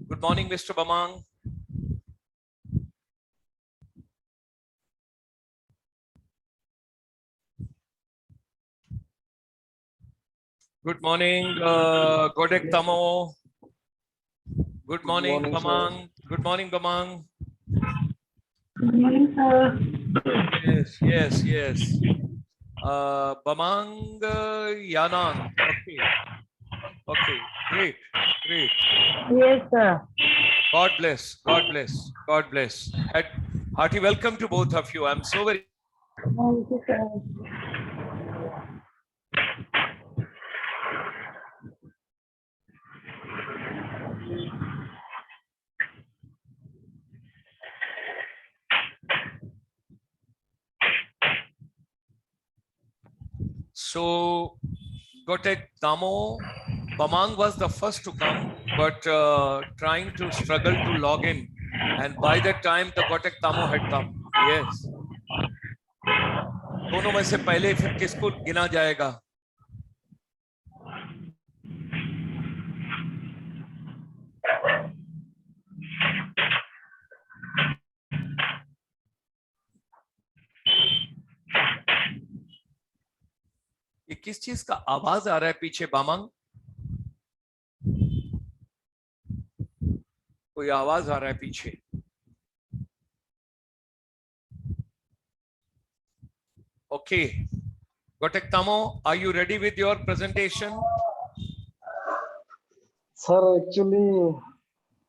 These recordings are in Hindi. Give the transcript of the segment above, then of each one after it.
Good morning, Mr. Bamang. Good morning, Godek Tamo. Good morning, Bamang. Good morning, Bamang. Good morning, sir. Yes. Bamang Yanang. Okay. Great. Yes, sir. God bless. Hearty welcome to both of you. I'm so very. Thank you, sir. So, Gotek Tamo, Bamang was the first to come, but trying to struggle to log in. And by that time, the Gotek Tamo had come. Yes. दोनों में से पहले फिर किसको गिना जाएगा? ये किस चीज का आवाज आ रहा है पीछे बामंग? कोई आवाज आ रहा है पीछे. Okay. Gotek Tamo, are you ready with your presentation? Sir, actually,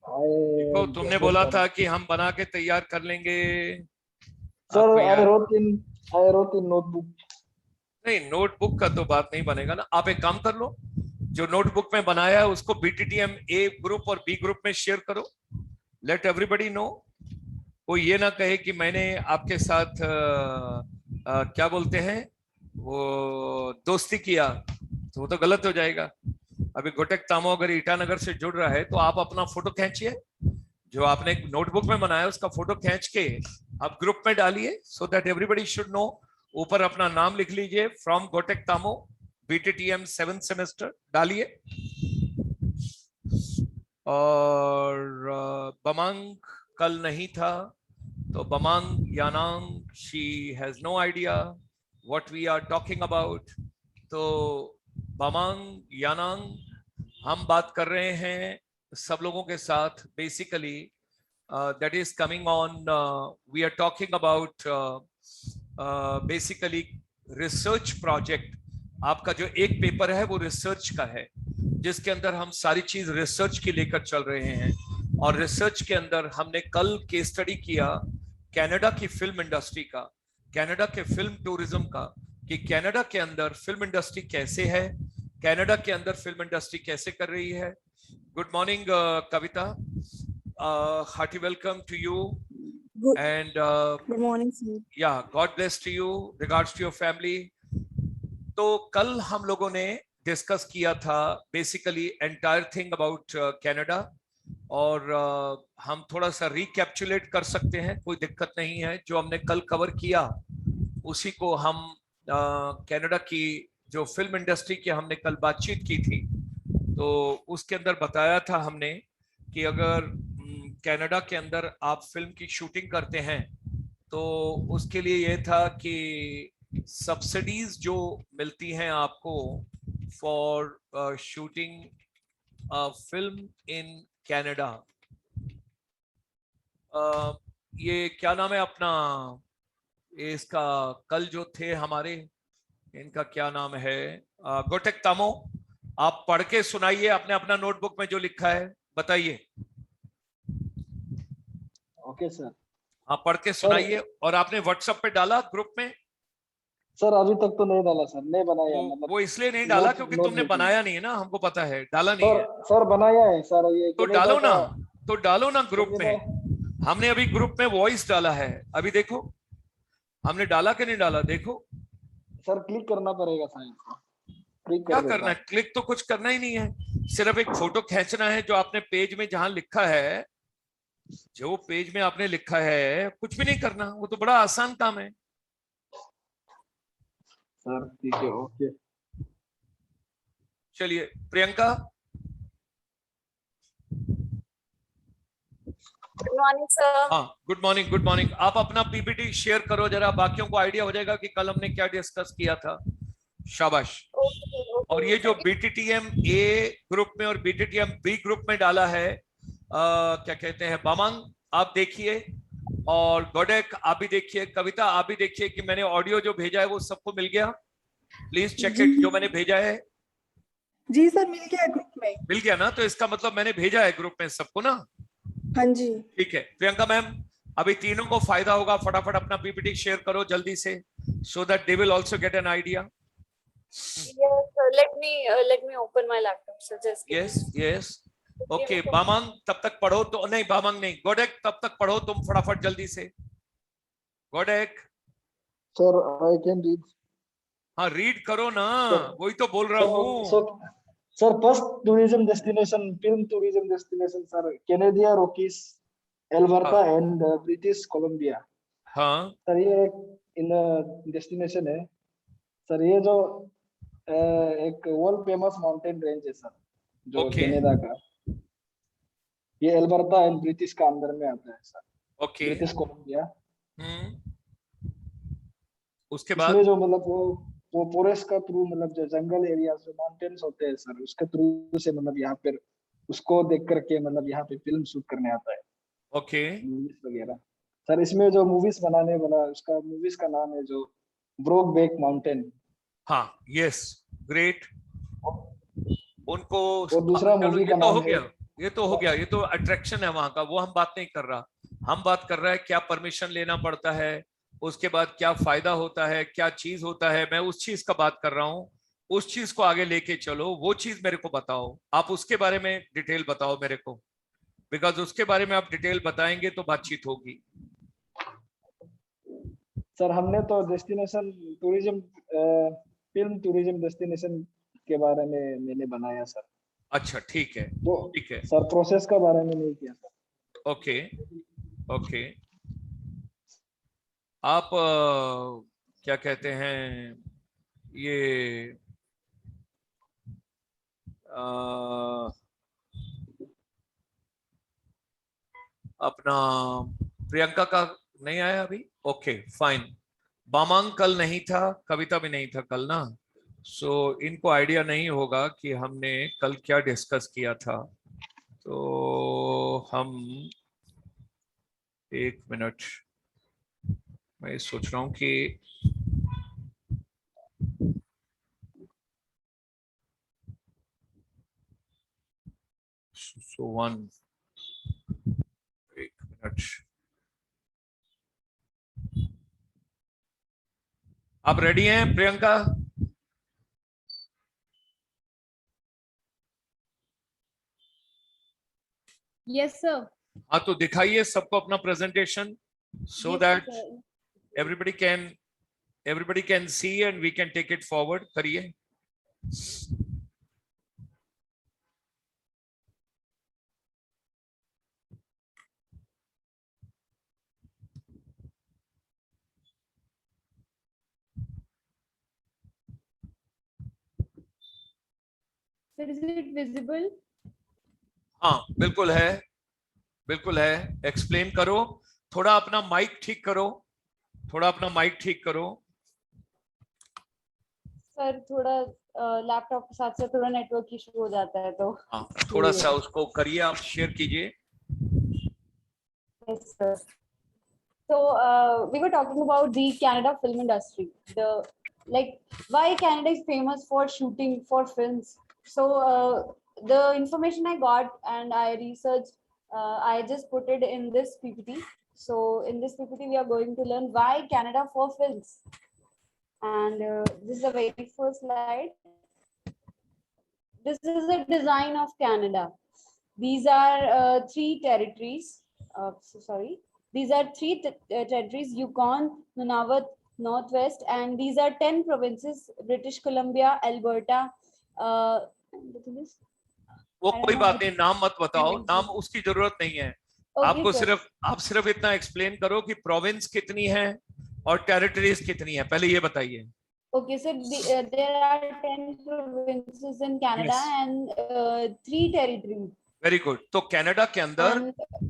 देखो तुमने बोला था कि हम बना के तैयार कर लेंगे. Sir, I wrote in notebook. नहीं, नोटबुक का तो बात नहीं बनेगा ना. आप एक काम कर लो, जो नोटबुक में बनाया है उसको BTTM ए ग्रुप और बी ग्रुप में शेयर करो. Let everybody know. कोई ये ना कहे कि मैंने आपके साथ क्या बोलते हैं वो दोस्ती किया, तो वो तो गलत हो जाएगा. अभी गोटेक तामो अगर ईटानगर से जुड़ रहा है तो आप अपना फोटो खींचिए, जो आपने नोटबुक में बनाया उसका फोटो खींच के आप ग्रुप में डालिए, so that everybody should know. ऊपर अपना नाम लिख लीजिए, फ्रॉम गोटेक तामो BTTM 7th सेमेस्टर डालिए. और बमांग कल नहीं था, तो Bamang Yanang she has no idea what we are talking about. तो बमांग यानांग हम बात कर रहे हैं सब लोगों के साथ. Basically that is coming on, we are talking about basically research project. आपका जो एक पेपर है वो रिसर्च का है, जिसके अंदर हम सारी चीज रिसर्च की लेकर चल रहे हैं. और रिसर्च के अंदर हमने कल केस स्टडी किया कनाडा की फिल्म इंडस्ट्री का, कनाडा के फिल्म टूरिज्म का, कि कनाडा के अंदर फिल्म इंडस्ट्री कैसे है, कनाडा के अंदर फिल्म इंडस्ट्री कैसे कर रही है. Good morning Kavita, hearty welcome to you. And good morning, sir. Yeah, God bless to you. Regards to your family. तो कल हम लोगों ने डिस्कस किया था basically entire thing about Canada, और हम थोड़ा सा रिकैप्चुलेट कर सकते हैं, कोई दिक्कत नहीं है. जो हमने कल कवर किया उसी को हम कनाडा की जो फिल्म इंडस्ट्री की हमने कल बातचीत की थी, तो उसके अंदर बताया था हमने कि अगर कनाडा के अंदर आप फिल्म की शूटिंग करते हैं तो उसके लिए ये था कि सब्सिडीज जो मिलती हैं आपको for shooting film in Canada. ये क्या नाम है अपना, इसका कल जो थे हमारे, इनका क्या नाम है, गोटेक तामो, आप पढ़ के सुनाइए अपने अपना नोटबुक में जो लिखा है, बताइए. Okay sir. आप पढ़ के सुनाइए. और आपने व्हाट्सएप पे डाला ग्रुप में? सर अभी तक तो नहीं डाला सर, नहीं बनाया. मतलब वो इसलिए नहीं डाला क्योंकि तुमने बनाया नहीं है ना, हमको पता है डाला नहीं है. सर बनाया है सर, ये तो डालो ना ग्रुप में. हमने अभी ग्रुप में वॉइस डाला है, अभी देखो हमने डाला कि नहीं डाला, देखो. सर क्लिक करना पड़ेगा शायद. क्या करना है? क्लिक तो कुछ करना ही नहीं है, सिर्फ एक फोटो खींचना है. जो आपने पेज में जहां लिखा है, जो पेज में आपने लिखा है, कुछ भी नहीं करना, वो तो बड़ा आसान काम है. सर ठीक है, ओके. चलिए प्रियंका. Good morning, sir. हाँ, गुड मॉर्निंग, गुड मॉर्निंग। आप अपना पीपीटी शेयर करो जरा, बाकियों को आइडिया हो जाएगा कि कल हमने क्या डिस्कस किया था। शाबाश। Okay, और ये जो okay. बीटीटीएम ए ग्रुप में और बीटीटीएम बी ग्रुप में डाला है, क्या कहते हैं, बामांग आप देखिए, और गोडेक आप भी देखिए, कविता आप भी देखिए कि मैंने ऑडियो जो भेजा है वो सबको मिल गया। प्लीज चेक इट, जो मैंने भेजा है। जी सर, मिल गया ग्रुप में। मिल गया ना, तो इसका मतलब मैंने भेजा है ग्रुप में सबको ना। हाँ जी। ठीक है प्रियंका मैम, अभी तीनों को फायदा होगा, फटाफट अपना पीपीटी शेयर करो जल्दी से, so that they will also get an idea. Yes, sir. Let me open my laptop, sir. Just give yes me- yes, okay. Bamang तब तक पढ़ो, तो नहीं बामांग नहीं, गोडेक तब तक पढ़ो तुम फटाफट जल्दी से। Godek, sir I can read. हाँ रीड करो ना, Sir. वही तो बोल रहा हूँ। Sir first tourism destination, film tourism destination sir, Canadian Rockies, Alberta and British Columbia. हाँ सर ये एक इन डेस्टिनेशन है सर। ये जो एक वर्ल्ड फेमस माउंटेन रेंज है सर, जो Okay. कनाडा का। ये एल्बर्टा एंड ब्रिटिश का अंदर में आता है सर, ओके। British Columbia. उसके बाद इसमें जो मतलब वो फॉरेस्ट का थ्रू, मतलब जो जंगल एरिया जो माउंटेन्स होते हैं सर, उसके थ्रू से मतलब यहाँ पे उसको देख करके मतलब यहाँ पे फिल्म शूट करने आता है, ओके। मूवीज वगैरह। सर इसमें जो मूवीज बनाने वाला, उसका मूवीज का नाम है जो ब्रोकबैक माउंटेन। हाँ यस, ग्रेट। उनको और दूसरा चलो, मूवी ये का तो नाम हो है, गया, ये तो हो गया, ये तो अट्रैक्शन है वहां का, वो हम बात नहीं कर रहा। हम बात कर रहे हैं क्या परमिशन लेना पड़ता है, उसके बाद क्या फायदा होता है, क्या चीज होता है, मैं उस चीज का बात कर रहा हूँ। उस चीज को आगे लेके चलो, वो चीज मेरे को बताओ, आप उसके बारे में डिटेल बताओ मेरे को, बिकॉज उसके बारे में आप डिटेल बताएंगे तो बातचीत होगी। सर हमने तो destination tourism, film tourism destination के बारे में मैंने बनाया सर। अच्छा ठीक है, वो ठीक है, सर प्रोसेस का बारे में नहीं किया सर। Okay okay. आप क्या कहते हैं, ये अपना प्रियंका का नहीं आया अभी, ओके फाइन। बामांग कल नहीं था, कविता भी नहीं था कल ना, सो इनको आइडिया नहीं होगा कि हमने कल क्या डिस्कस किया था। तो हम, एक मिनट, मैं सोच रहा हूं कि वन, एक मिनट, आप रेडी हैं प्रियंका? Yes, sir. हाँ तो दिखाइए सबको अपना presentation, so Yes, that sir. everybody can see and we can take it forward. करिए। Sir, is it visible? हाँ बिल्कुल है, बिल्कुल है। एक्सप्लेन करो, थोड़ा अपना माइक ठीक करो, थोड़ा अपना माइक ठीक करो। सर थोड़ा लैपटॉप के साथ साथ थोड़ा नेटवर्क इशू हो जाता है तो। हाँ थोड़ा सा उसको करिए, आप शेयर कीजिए। Yes, sir. So we were talking about the Canada film industry. Why Canada is famous for shooting for films. So the information I got and I researched, I just put it in this PPT. So in this PPT we are going to learn why Canada for films. And this is the very first slide. This is the design of Canada. These are three territories. These are three territories: Yukon, Nunavut, Northwest, and these are 10 provinces: British Columbia, Alberta. वो कोई बात नहीं, नाम मत बताओ, नाम उसकी जरूरत नहीं है। Okay, आपको sir. आप सिर्फ इतना एक्सप्लेन करो कि प्रोविंस कितनी है और टेरिटरीज कितनी है, पहले ये बताइए। Okay, so there are 10 provinces in Canada Yes. and 3 territories. Very good. तो कनाडा के अंदर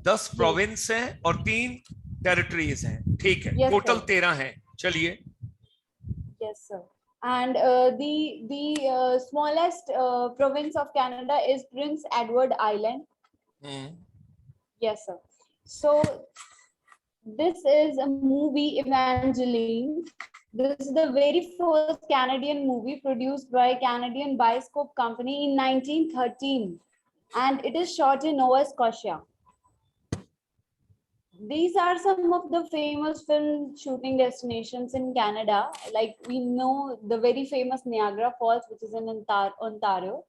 10 प्रोविंस हैं और 3 टेरिटरीज हैं, ठीक है, Yes, टोटल sir. 13 हैं। चलिए। Yes, sir. And the smallest province of Canada is Prince Edward Island. Yes, sir. So this is a movie Evangeline. This is the very first Canadian movie produced by Canadian Bioscope Company in 1913, and it is shot in Nova Scotia. These are some of the famous film shooting destinations in Canada. Like we know the very famous Niagara Falls, which is in Ontario,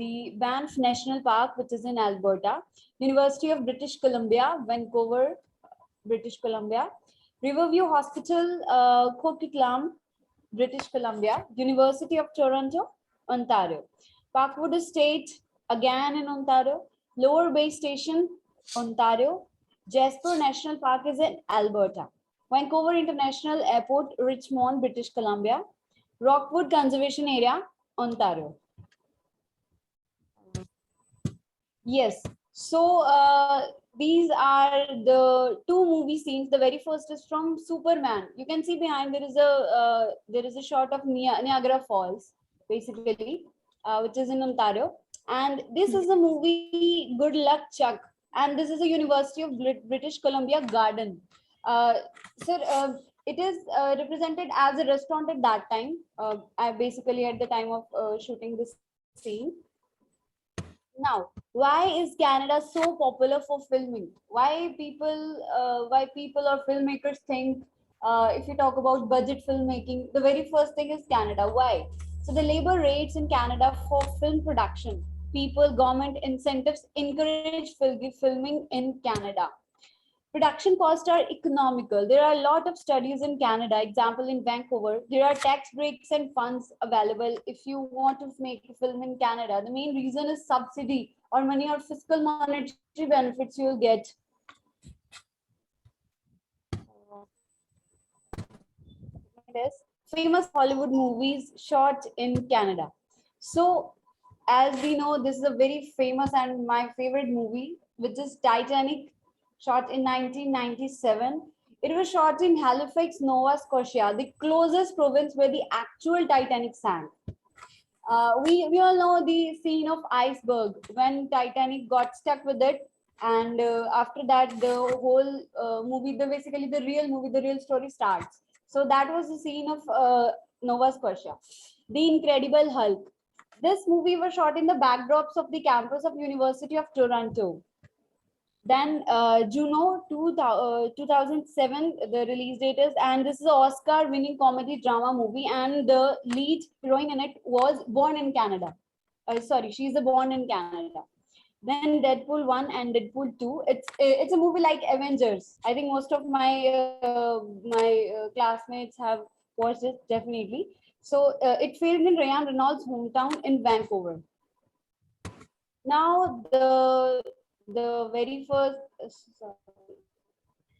the Banff National Park, which is in Alberta, University of British Columbia, Vancouver, British Columbia, Riverview Hospital, Coquitlam, British Columbia, University of Toronto, Ontario, Parkwood Estate, again in Ontario, Lower Bay Station, Ontario, Jasper National Park is in Alberta, Vancouver International Airport, Richmond, British Columbia, Rockwood Conservation Area, Ontario. Yes, so these are the 2 movie scenes. The very first is from Superman. You can see behind there is a shot of Niagara Falls, basically, which is in Ontario. And this is the movie Good Luck Chuck. And this is a University of British Columbia garden. Sir, it is represented as a restaurant at that time. I basically at the time of shooting this scene. Now, why is Canada so popular for filming? Why people or filmmakers think if you talk about budget filmmaking, the very first thing is Canada. Why? So the labor rates in Canada for film production, people, government incentives encourage filming in Canada. Production costs are economical. There are a lot of studies in Canada. Example, in Vancouver, there are tax breaks and funds available if you want to make a film in Canada. The main reason is subsidy or money or fiscal monetary benefits you'll get. Famous Hollywood movies shot in Canada. So, as we know, this is a very famous and my favorite movie, which is Titanic, shot in 1997. It was shot in Halifax, Nova Scotia, the closest province where the actual Titanic sank. We all know the scene of iceberg when Titanic got stuck with it, and after that the whole movie, the real story starts. So that was the scene of Nova Scotia. The Incredible Hulk. This movie was shot in the backdrops of the campus of University of Toronto. Then Juno 2007, the release date is, and this is an Oscar-winning comedy drama movie, and the lead heroine in it was born in Canada. She's born in Canada. Then Deadpool 1 and Deadpool 2. It's a movie like Avengers. I think most of my classmates have watched it, definitely. So it filmed in Ryan Reynolds' hometown in Vancouver. Now the very first,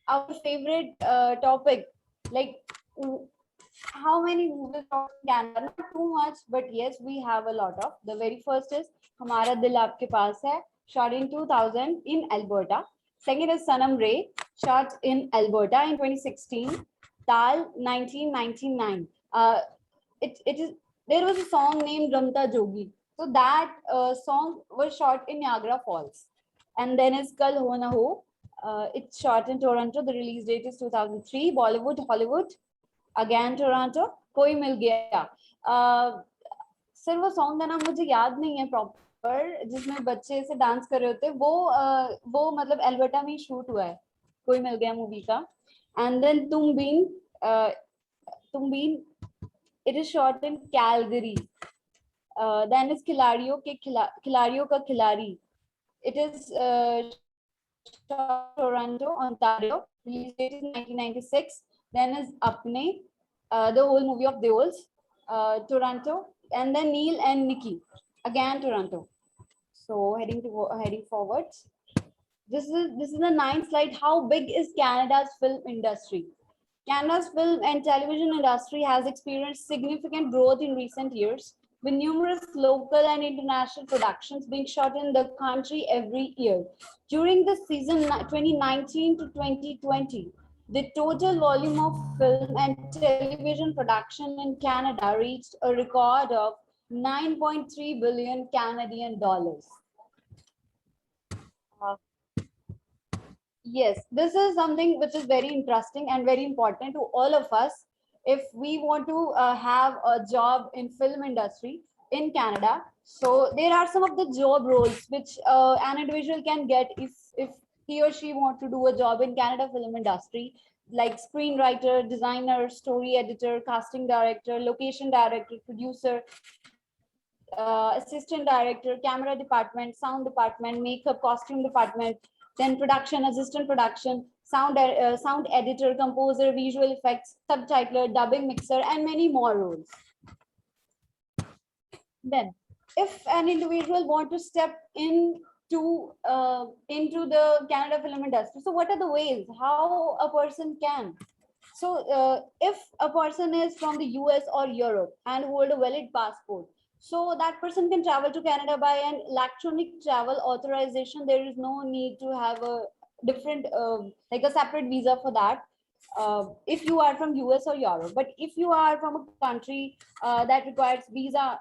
our favorite topic, like how many movies from Canada? Not too much, but yes, we have a lot of. The very first is Hamara Dil Aapke Paas Hai, shot in 2000 in Alberta. Second is Sanam Re, shot in Alberta in 2016. Tal, 1999. There was a song named Ramta Jogi. So that song was shot in Niagara Falls. And then is Kal Ho Na Ho. It's shot in Toronto. The release date is 2003. Bollywood, Hollywood, again Toronto. Koi Mil Gaya. Sir, वो song का नाम मुझे याद नहीं है proper, जिसमें बच्चे से डांस कर रहे होते, वो मतलब एल्बर्टा में शूट हुआ है, कोई मिल गया मूवी का. And then Tum Been, it is shot in Calgary. Then is Khiladiyon Ka Khilari. It is Toronto, Ontario. Release date is 1996. Then is Apne, the whole movie of Deols, Toronto. And then Neil and Nikki, again Toronto. So heading forward. This is the 9th slide. How big is Canada's film industry? Canada's film and television industry has experienced significant growth in recent years. with numerous local and international productions being shot in the country every year. During the season 2019 to 2020, the total volume of film and television production in Canada reached a record of 9.3 billion Canadian dollars. Yes, this is something which is very interesting and very important to all of us. If we want to have a job in film industry in Canada, so there are some of the job roles which an individual can get if he or she want to do a job in Canada film industry, like screenwriter, designer, story editor, casting director, location director, producer, assistant director, camera department, sound department, makeup, costume department, then production, assistant production, sound editor, composer, visual effects, subtitler, dubbing mixer, and many more roles. Then, if an individual want to step into the Canada film industry, so what are the ways how a person can? So, if a person is from the US or Europe and hold a valid passport, so that person can travel to Canada by an electronic travel authorization. There is no need to have a different, like a separate visa for that. If you are from US or Europe, but if you are from a country that requires visa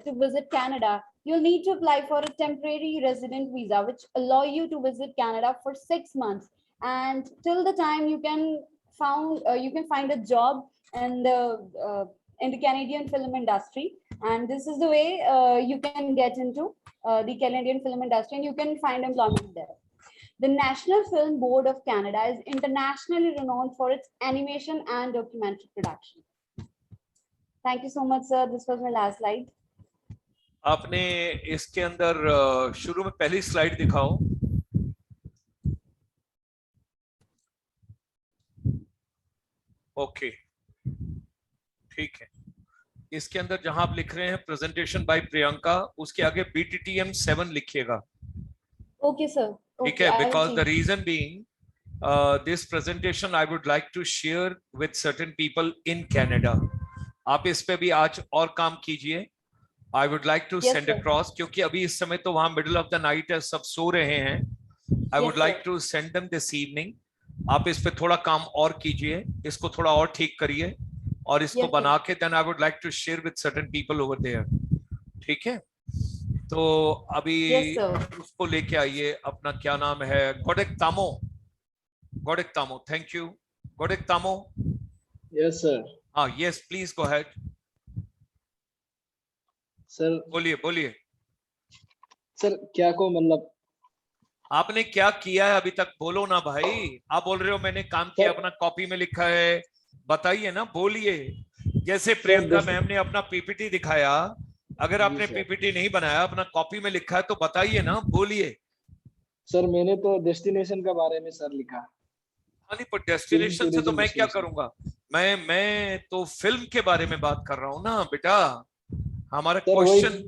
to visit Canada, you'll need to apply for a temporary resident visa, which allow you to visit Canada for 6 months. And till the time you can find a job in the Canadian film industry. And this is the way you can get into the Canadian film industry and you can find employment there. The National Film Board of Canada is internationally renowned for its animation and documentary production. Thank you so much, sir. This was my last slide. आपने इसके अंदर शुरू में पहली स्लाइड दिखाओ. ओके, ठीक है. इसके अंदर जहां आप लिख रहे हैं प्रेजेंटेशन बाय प्रियंका, उसके आगे BTTM 7 लिखिएगा. Okay sir. ठीक है, because the reason being this presentation I would like to share with certain people in Canada. आप इस पे भी आज और काम कीजिए. I would like to send across, क्योंकि अभी इस समय तो वहां मिडिल ऑफ द नाइट है, सब सो रहे हैं. I would like to send them this evening. आप इस पे थोड़ा काम और कीजिए, इसको थोड़ा और ठीक करिए और इसको बना के then I would like to share with certain people over there. ठीक है, तो अभी उसको लेके आइए. अपना क्या नाम है? Godek Tamo. Thank you. Godek Tamo. Yes sir. हाँ, yes please go ahead. Sir बोलिए. सर क्या को मतलब आपने क्या किया है अभी तक? बोलो ना भाई. आप बोल रहे हो मैंने काम किया, अपना कॉपी में लिखा है, बताइए ना, बोलिए. जैसे प्रियंका मैम ने अपना पीपीटी दिखाया, अगर आपने पीपीटी नहीं बनाया, अपना कॉपी में लिखा है तो बताइए ना, बोलिए. सर मैंने तो डेस्टिनेशन के बारे में सर लिखा. हाँ नहीं, पर डेस्टिनेशन से तो मैं क्या करूंगा? मैं तो फिल्म के बारे में बात कर रहा हूँ ना बेटा. हमारा क्वेश्चन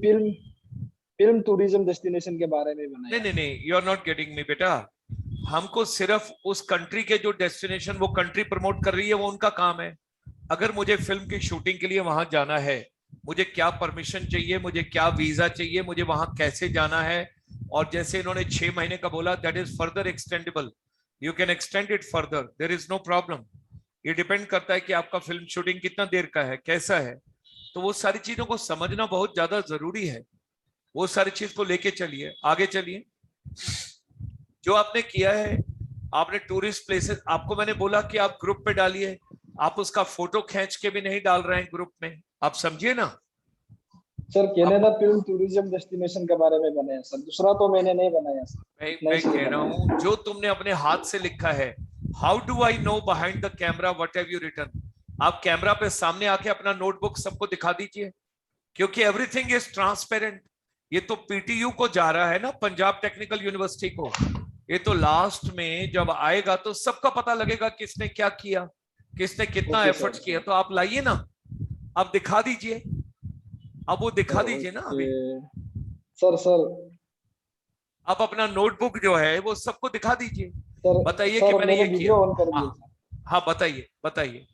फिल्म टूरिज्म डेस्टिनेशन के बारे में बनाया. नहीं, you are not getting me बेटा. हमको सिर्फ उस कंट्री के जो डेस्टिनेशन वो कंट्री प्रमोट कर रही है वो उनका काम है. अगर मुझे फिल्म की शूटिंग के लिए वहां जाना है, मुझे क्या परमिशन चाहिए, मुझे क्या वीजा चाहिए, मुझे वहां कैसे जाना है, और जैसे इन्होंने 6 महीने का बोला, that is further extendable. You can extend it further, there is no problem. ये डिपेंड करता है कि आपका फिल्म शूटिंग कितना देर का है, कैसा है. तो वो सारी चीजों को समझना बहुत ज्यादा जरूरी है. वो सारी चीज को लेके चलिए, आगे चलिए. जो आपने किया है, आपने टूरिस्ट प्लेसेस, आपको मैंने बोला कि आप ग्रुप पे डालिए. आप उसका फोटो खींच के भी नहीं डाल रहे हैं ग्रुप में, आप समझिए ना. Sir Canada film tourism destination के बारे में बनाया सर, दूसरा तो मैंने नहीं बनाया सर. मैं कह रहा हूँ जो तुमने अपने हाथ से लिखा है. How do I know behind the camera what have you written? आप कैमरा पे सामने आके अपना नोटबुक सबको दिखा दीजिए, क्योंकि एवरीथिंग इज ट्रांसपेरेंट. ये तो पीटीयू को जा रहा है ना, पंजाब टेक्निकल यूनिवर्सिटी को. ये तो लास्ट में जब आएगा तो सबका पता लगेगा किसने क्या किया, किसने कितना एफर्ट्स किया. तो आप लाइए ना, आप दिखा दीजिए. अब वो दिखा दीजिए ना अभी. सर आप अपना नोटबुक जो है वो सबको दिखा दीजिए. बताइए कि मैंने ये किया. हाँ बताइए.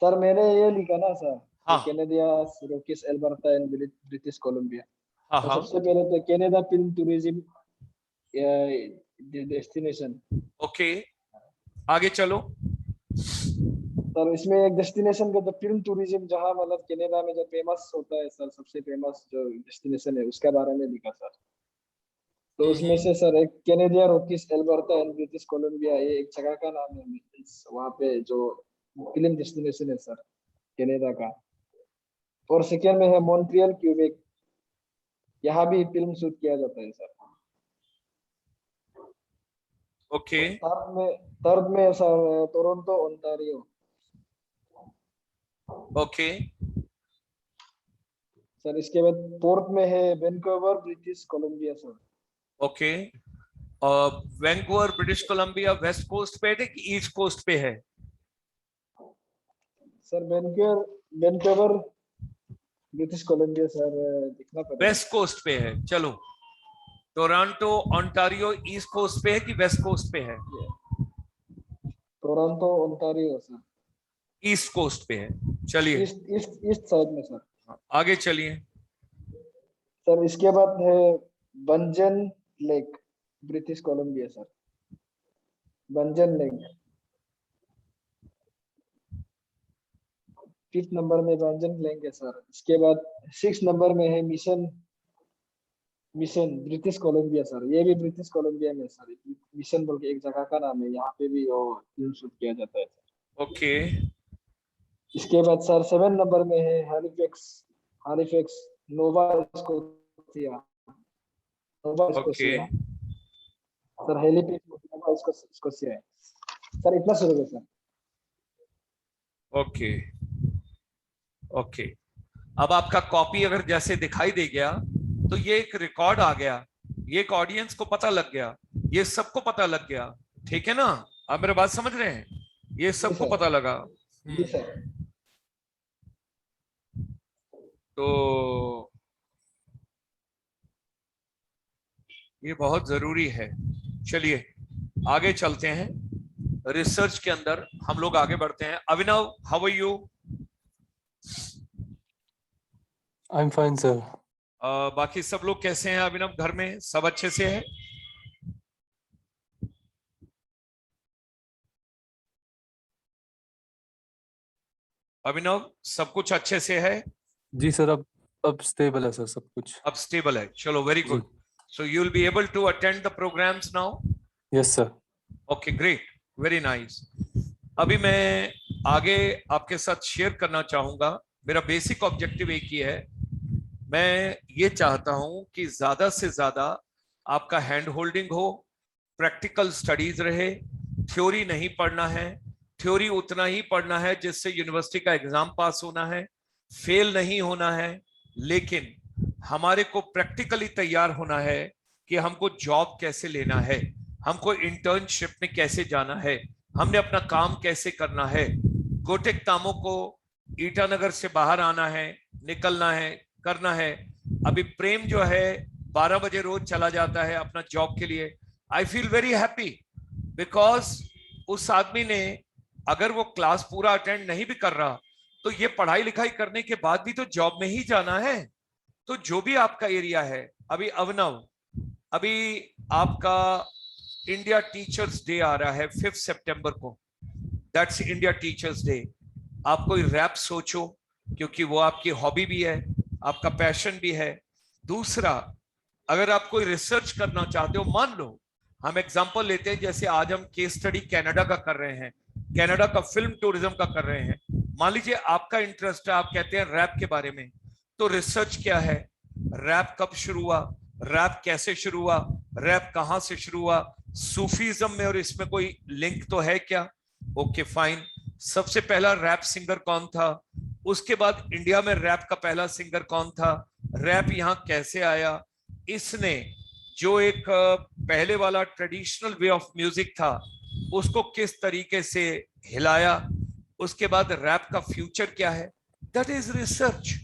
सर मैंने ये लिखा ना सर, हाँ Canadian Rockies Alberta and British Columbia. हाँ तो हाँ सबसे पहले तो Canada film tourism destination. Okay आगे चलो। सर इसमें एक डेस्टिनेशन का, तो फिल्म टूरिज्म जहाँ मतलब कनाडा में जो फेमस होता है सर, सबसे फेमस जो डेस्टिनेशन है उसके बारे में लिखा सर। तो उसमें से सर एक Canadian Rockies Alberta and British Columbia, ये एक जगह का नाम है। वहाँ पे जो फिल्म डेस्टिनेशन है सर कनाडा का। और सेकेंड में है मॉन्ट्रियल क्यूबेक, यहाँ भी फिल्म शूट किया जाता है सर। ओके थर्ड में sir Toronto Ontario. Okay sir इसके बाद फोर्थ में है Vancouver British Columbia sir. Okay Vancouver British Columbia west coast पे है कि ईस्ट कोस्ट पे है? Sir Vancouver British Columbia sir, दिखना पड़ेगा। वेस्ट कोस्ट पे है। चलो टोरंटो ओंटारियो ईस्ट कोस्ट पे है कि वेस्ट कोस्ट पे है? Toronto Ontario sir east coast पे है। चलिए ईस्ट साइड में सर। आगे चलिए। सर इसके बाद है Buntzen lake British Columbia sir. Buntzen lake fifth number में बंजन लेक है सर। इसके बाद 6 नंबर में है मिशन ब्रिटिश कोलंबिया सर। ये भी ब्रिटिश कोलंबिया में सर, मिशन बोल के एक जगह का नाम है, यहाँ पे भी वो फिल्म शूट किया जाता है सर। ओके इसके बाद सर 7 नंबर में है Halifax Nova Scotia. Okay sir Halifax Nova Scotia है सर। इतना शुरू है सर। ओके ओके अब आपका कॉपी अगर जैसे दिखाई दे गया तो ये एक रिकॉर्ड आ गया, ये एक ऑडियंस को पता लग गया, ये सबको पता लग गया। ठीक है ना? आप मेरी बात समझ रहे हैं? ये सबको पता लगा। जी सर। तो ये बहुत जरूरी है। चलिए आगे चलते हैं। रिसर्च के अंदर हम लोग आगे बढ़ते हैं। Abhinav, how are you? I'm fine, sir. बाकी सब लोग कैसे हैं? अभिनव, घर में सब अच्छे से है? अभिनव, सब कुछ अच्छे से है? जी सर, अब स्टेबल है सर सब कुछ। अब स्टेबल है। चलो very good. So you will be able to attend the programmes now? Yes sir. Okay great, very nice. अभी मैं आगे आपके साथ शेयर करना चाहूंगा। मेरा बेसिक ऑब्जेक्टिव एक ही है, मैं ये चाहता हूं कि ज्यादा से ज्यादा आपका हैंड होल्डिंग हो, प्रैक्टिकल स्टडीज रहे, थ्योरी नहीं पढ़ना है। थ्योरी उतना ही पढ़ना है जिससे यूनिवर्सिटी का एग्जाम पास होना है, फेल नहीं होना है, लेकिन हमारे को प्रैक्टिकली तैयार होना है कि हमको जॉब कैसे लेना है, हमको इंटर्नशिप में कैसे जाना है, हमने अपना काम कैसे करना है। गोटेक तामो को ईटानगर से बाहर आना है, निकलना है, करना है। अभी प्रेम जो है 12 बजे रोज चला जाता है अपना जॉब के लिए। I feel very happy because उस आदमी ने अगर वो क्लास पूरा अटेंड नहीं भी कर रहा तो ये पढ़ाई लिखाई करने के बाद भी तो जॉब में ही जाना है। तो जो भी आपका एरिया है, अभी अभिनव, अभी आपका इंडिया टीचर्स डे आ रहा है 5 सितंबर को, दैट्स इंडिया टीचर्स डे। आप कोई रैप सोचो क्योंकि वो आपकी हॉबी भी है, आपका पैशन भी है। दूसरा, अगर आप कोई रिसर्च करना चाहते हो, मान लो हम एग्जांपल लेते हैं, जैसे आज हम केस स्टडी कनाडा का कर रहे हैं, कनाडा का फिल्म टूरिज्म का कर रहे हैं। मान लीजिए आपका इंटरेस्ट है, आप कहते हैं रैप के बारे में, तो रिसर्च क्या है, रैप कब शुरू हुआ, रैप कैसे शुरू हुआ, रैप कहां से शुरू हुआ, सूफीज्म में और इसमें कोई लिंक तो है क्या? Okay fine. सबसे पहला रैप सिंगर कौन था, उसके बाद इंडिया में रैप का पहला सिंगर कौन था, रैप यहाँ कैसे आया, इसने जो एक पहले वाला ट्रेडिशनल वे ऑफ म्यूजिक था उसको किस तरीके से हिलाया, उसके बाद रैप का फ्यूचर क्या है। That is research,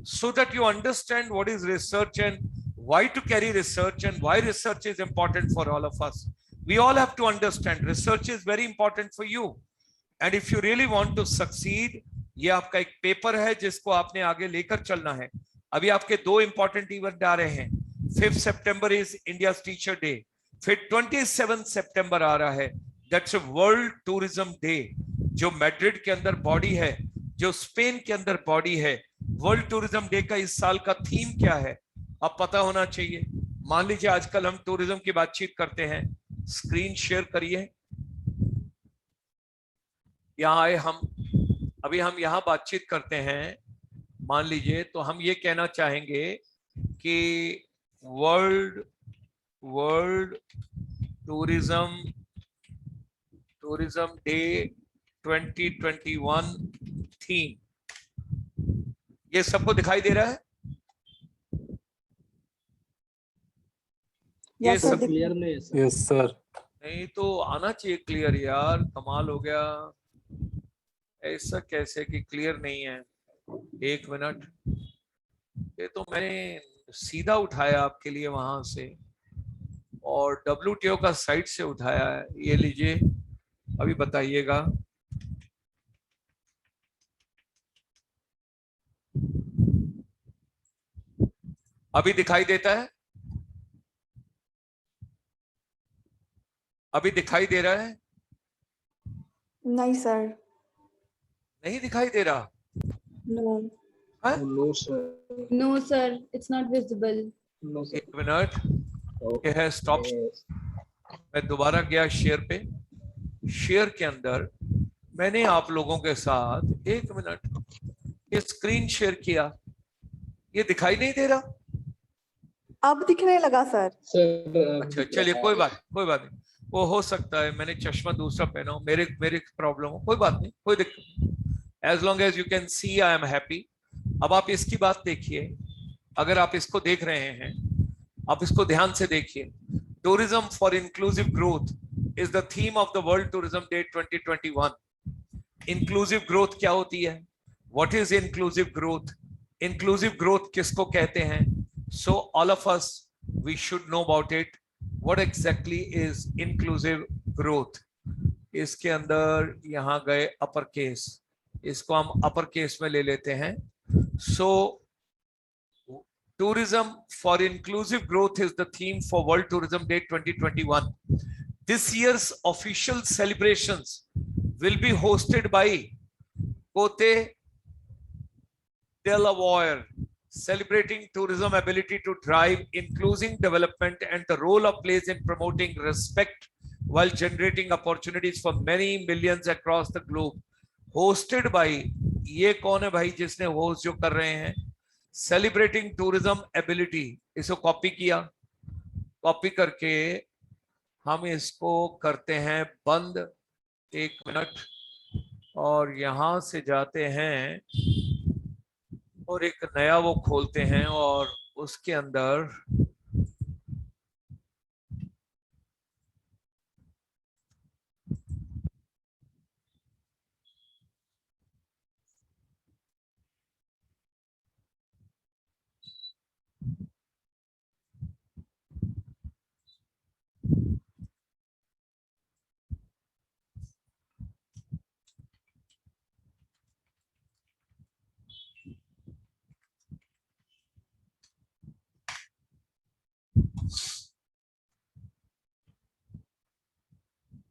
so that you understand what is research and why to carry research and why research is important for all of us. We all have to understand research is very important for you, and if you really want to succeed, ये आपका एक पेपर है जिसको आपने आगे लेकर चलना है। अभी आपके 2 इंपॉर्टेंट इवेंट आ रहे हैं। 5 सितंबर इज इंडिया टीचर डे, फिर 27 सितंबर आ रहा है, दैट्स वर्ल्ड टूरिज्म डे, जो मैड्रिड के अंदर बॉडी है, जो स्पेन के अंदर बॉडी है। वर्ल्ड टूरिज्म डे का इस साल का थीम क्या है अब पता होना चाहिए। मान लीजिए आजकल हम टूरिज्म की बातचीत करते हैं, स्क्रीन शेयर करिए। यहाँ आए हम, अभी हम यहाँ बातचीत करते हैं, मान लीजिए, तो हम ये कहना चाहेंगे कि वर्ल्ड टूरिज्म डे 2021 थीम। ये सबको दिखाई दे रहा है? ये Yes, sir. सब क्लियर नहीं है सर। Yes sir. नहीं तो आना चाहिए क्लियर यार, कमाल हो गया। ऐसा कैसे कि क्लियर नहीं है? 1 मिनट, ये तो मैंने सीधा उठाया आपके लिए वहां से और WTO का साइट से उठाया है। ये लीजिए, अभी बताइएगा। अभी दिखाई देता है? अभी दिखाई दे रहा है? नहीं सर, नहीं दिखाई दे रहा? No. No sir. No, sir, it's not visible. No sir. 1 minute, ये है स्टॉप। मैं दोबारा गया शेयर पे, शेयर के अंदर मैंने आप लोगों के साथ 1 मिनट ये स्क्रीन शेयर किया, ये दिखाई नहीं दे रहा? अब दिखने लगा सर। सर अच्छा चलिए, कोई बात नहीं, वो हो सकता है मैंने चश्मा दूसरा पहना हो, मेरे प्रॉब्लम हो, कोई बात नहीं, कोई दिक्कत नहीं। As long as you can see I am happy. अब आप इसकी बात देखिए, अगर आप इसको देख रहे हैं, आप इसको ध्यान से देखिए। Tourism for inclusive growth is the theme of the world tourism day 2021। Inclusive growth क्या होती है? What is inclusive growth? Inclusive growth किसको कहते हैं? So all of us we should know about it. What exactly is inclusive growth? इसके अंदर यहां गए अपर केस, इसको हम अपर केस में ले लेते हैं। सो tourism for inclusive growth is the theme for World Tourism Day 2021. This year's official celebrations will be hosted by Cote d'Ivoire, celebrating tourism ability to drive inclusive development and the role of plays in promoting respect while generating opportunities for many millions across the globe. Hosted by, ये कौन है भाई जिसने होस्ट जो कर रहे हैं? Celebrating tourism ability. इसको कॉपी किया, कॉपी करके हम इसको करते हैं बंद। 1 मिनट, और यहां से जाते हैं और एक नया वो खोलते हैं और उसके अंदर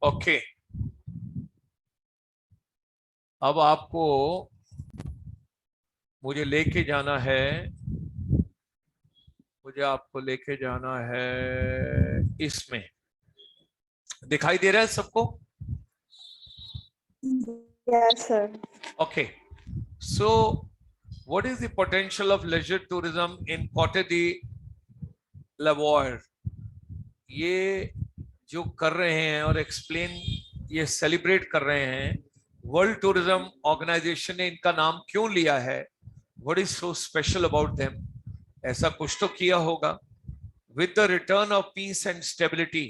ओके। अब आपको मुझे लेके जाना है, मुझे आपको लेके जाना है इसमें। दिखाई दे रहा है सबको? Yes sir. Okay, so what is the potential of leisure tourism in Cote d'Ivoire? ये जो कर रहे हैं और एक्सप्लेन, ये सेलिब्रेट कर रहे हैं, वर्ल्ड टूरिज्म ऑर्गेनाइजेशन ने इनका नाम क्यों लिया है? What is so special about them? ऐसा कुछ तो किया होगा। With the return of peace and stability,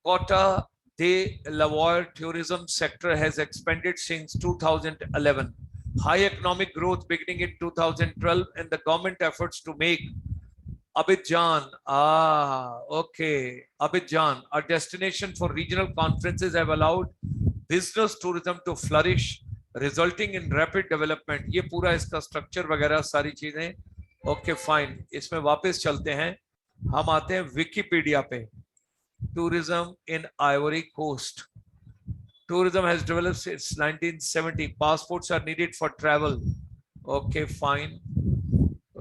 Cote d'Ivoire tourism sector has expanded since 2011. High economic growth beginning in 2012 and the government efforts to make Abidjan, Abidjan, a destination for regional conferences have allowed business tourism to flourish, resulting in rapid development, ये पूरा इसका स्ट्रक्चर वगैरह सारी चीजें। ओके फाइन, इसमें वापस चलते हैं, हम आते हैं विकिपीडिया पे। Tourism in Ivory Coast, tourism has developed since 1970, passports are needed for travel, okay fine।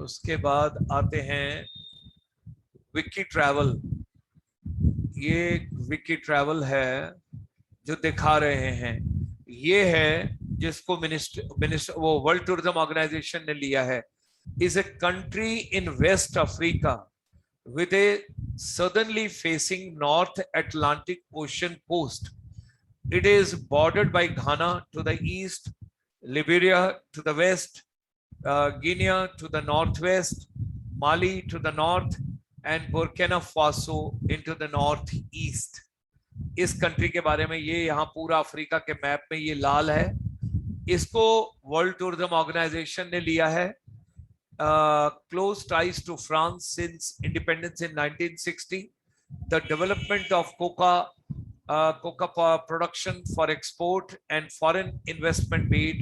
उसके बाद आते हैं विकी ट्रैवल, ये विकी ट्रैवल है जो दिखा रहे हैं, ये है जिसको मिनिस्टर वो वर्ल्ड टूरिज्म ऑर्गेनाइजेशन ने लिया है। Is a country in West Africa with a southerly facing North Atlantic Ocean coast. It is bordered by Ghana to the east, Liberia to the west, Guinea to the northwest, Mali to the north, and Burkina Faso into the northeast. इस कंट्री के बारे में ये यहाँ पूरा अफ्रीका के मैप में ये लाल है, इसको वर्ल्ड टूरिज्म ऑर्गेनाइजेशन ने लिया है। Close ties to France since independence in 1960. The development of coca production for export and foreign investment made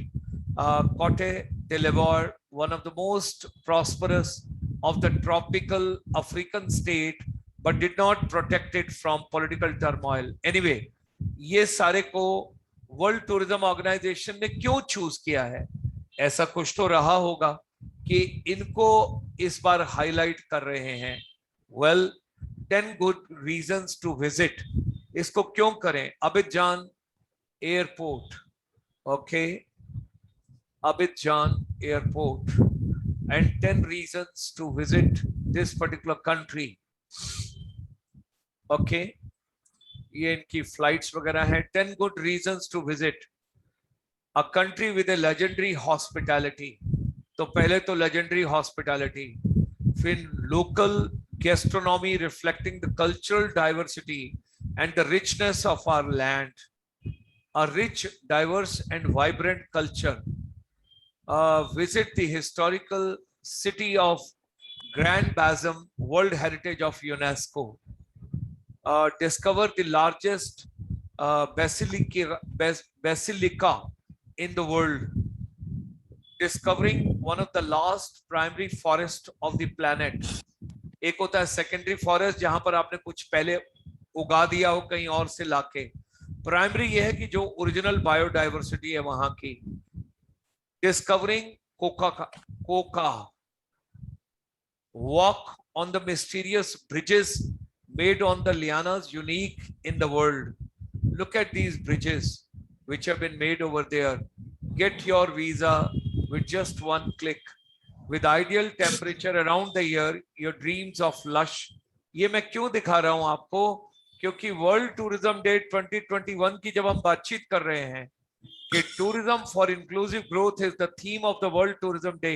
Cote d'Ivoire one of the most prosperous of the tropical African state, but did not protect it from political turmoil. Anyway, ये सारे को वर्ल्ड टूरिज्म ऑर्गेनाइजेशन ने क्यों चूज किया है? ऐसा कुछ तो रहा होगा कि इनको इस बार हाईलाइट कर रहे हैं। Well 10 good reasons to visit, इसको क्यों करें? Abidjan airport, okay, Abidjan airport, and 10 reasons to visit this particular country, okay. ये इनकी फ्लाइट्स वगैरह है। 10 good reasons to visit a country with a legendary hospitality. तो पहले तो लेजेंडरी हॉस्पिटैलिटी, फिर local gastronomy reflecting the cultural diversity and the richness of our land, a rich diverse and vibrant culture. Visit the historical city of Grand Bassam, world heritage of UNESCO. Discover the largest basilica in the world. Discovering one of the last primary forest of the planet. एक होता है सेकेंडरी फॉरेस्ट जहां पर आपने कुछ पहले उगा दिया हो कहीं और से लाके, प्राइमरी ये है कि जो ओरिजिनल बायोडाइवर्सिटी है वहां की। Discovering Coca, walk on the mysterious bridges made on the lianas unique in the world. Look at these bridges which have been made over there. Get your visa with just one click. With ideal temperature around the year, your dreams of lush. ये मैं क्यों दिखा रहा हूं आपको? क्योंकि वर्ल्ड टूरिज्म डे 2021 की जब हम बातचीत कर रहे हैं कि tourism for inclusive growth is the theme of the world tourism day,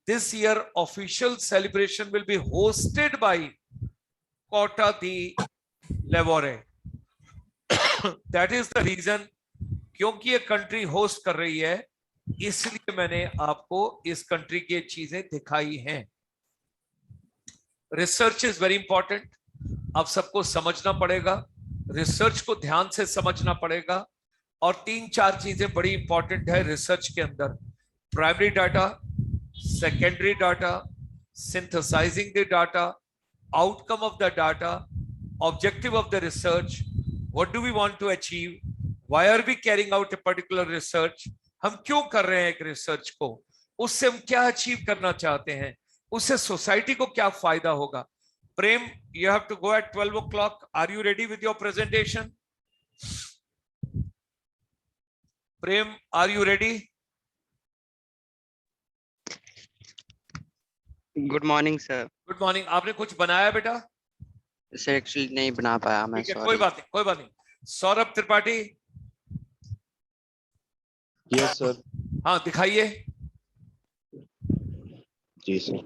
this year official celebration will be hosted by Cote d'Ivoire. That is the reason, क्योंकि ये कंट्री होस्ट कर रही है, इसलिए मैंने आपको इस कंट्री की चीजें दिखाई हैं। रिसर्च इज वेरी इंपॉर्टेंट, आप सबको समझना पड़ेगा, रिसर्च को ध्यान से समझना पड़ेगा। और 3-4 चीजें बड़ी इंपॉर्टेंट है रिसर्च के अंदर: primary data, secondary data, synthesising the data, outcome of the data, objective of the research, what do we want to achieve, why are we carrying out a particular research, हम क्यों कर रहे हैं एक रिसर्च को, उससे हम क्या अचीव करना चाहते हैं, उससे सोसाइटी को क्या फायदा होगा। प्रेम, you have to go at 12 o'clock. Are you ready with your presentation? Prem, are you ready? Good morning sir. Good morning. आपने कुछ बनाया बेटा? सर एक्चुअली नहीं बना पाया मैं, ठीक है, कोई बात नहीं, कोई बात नहीं। Saurabh Tripathi, yes sir. हाँ दिखाइए। जी सर।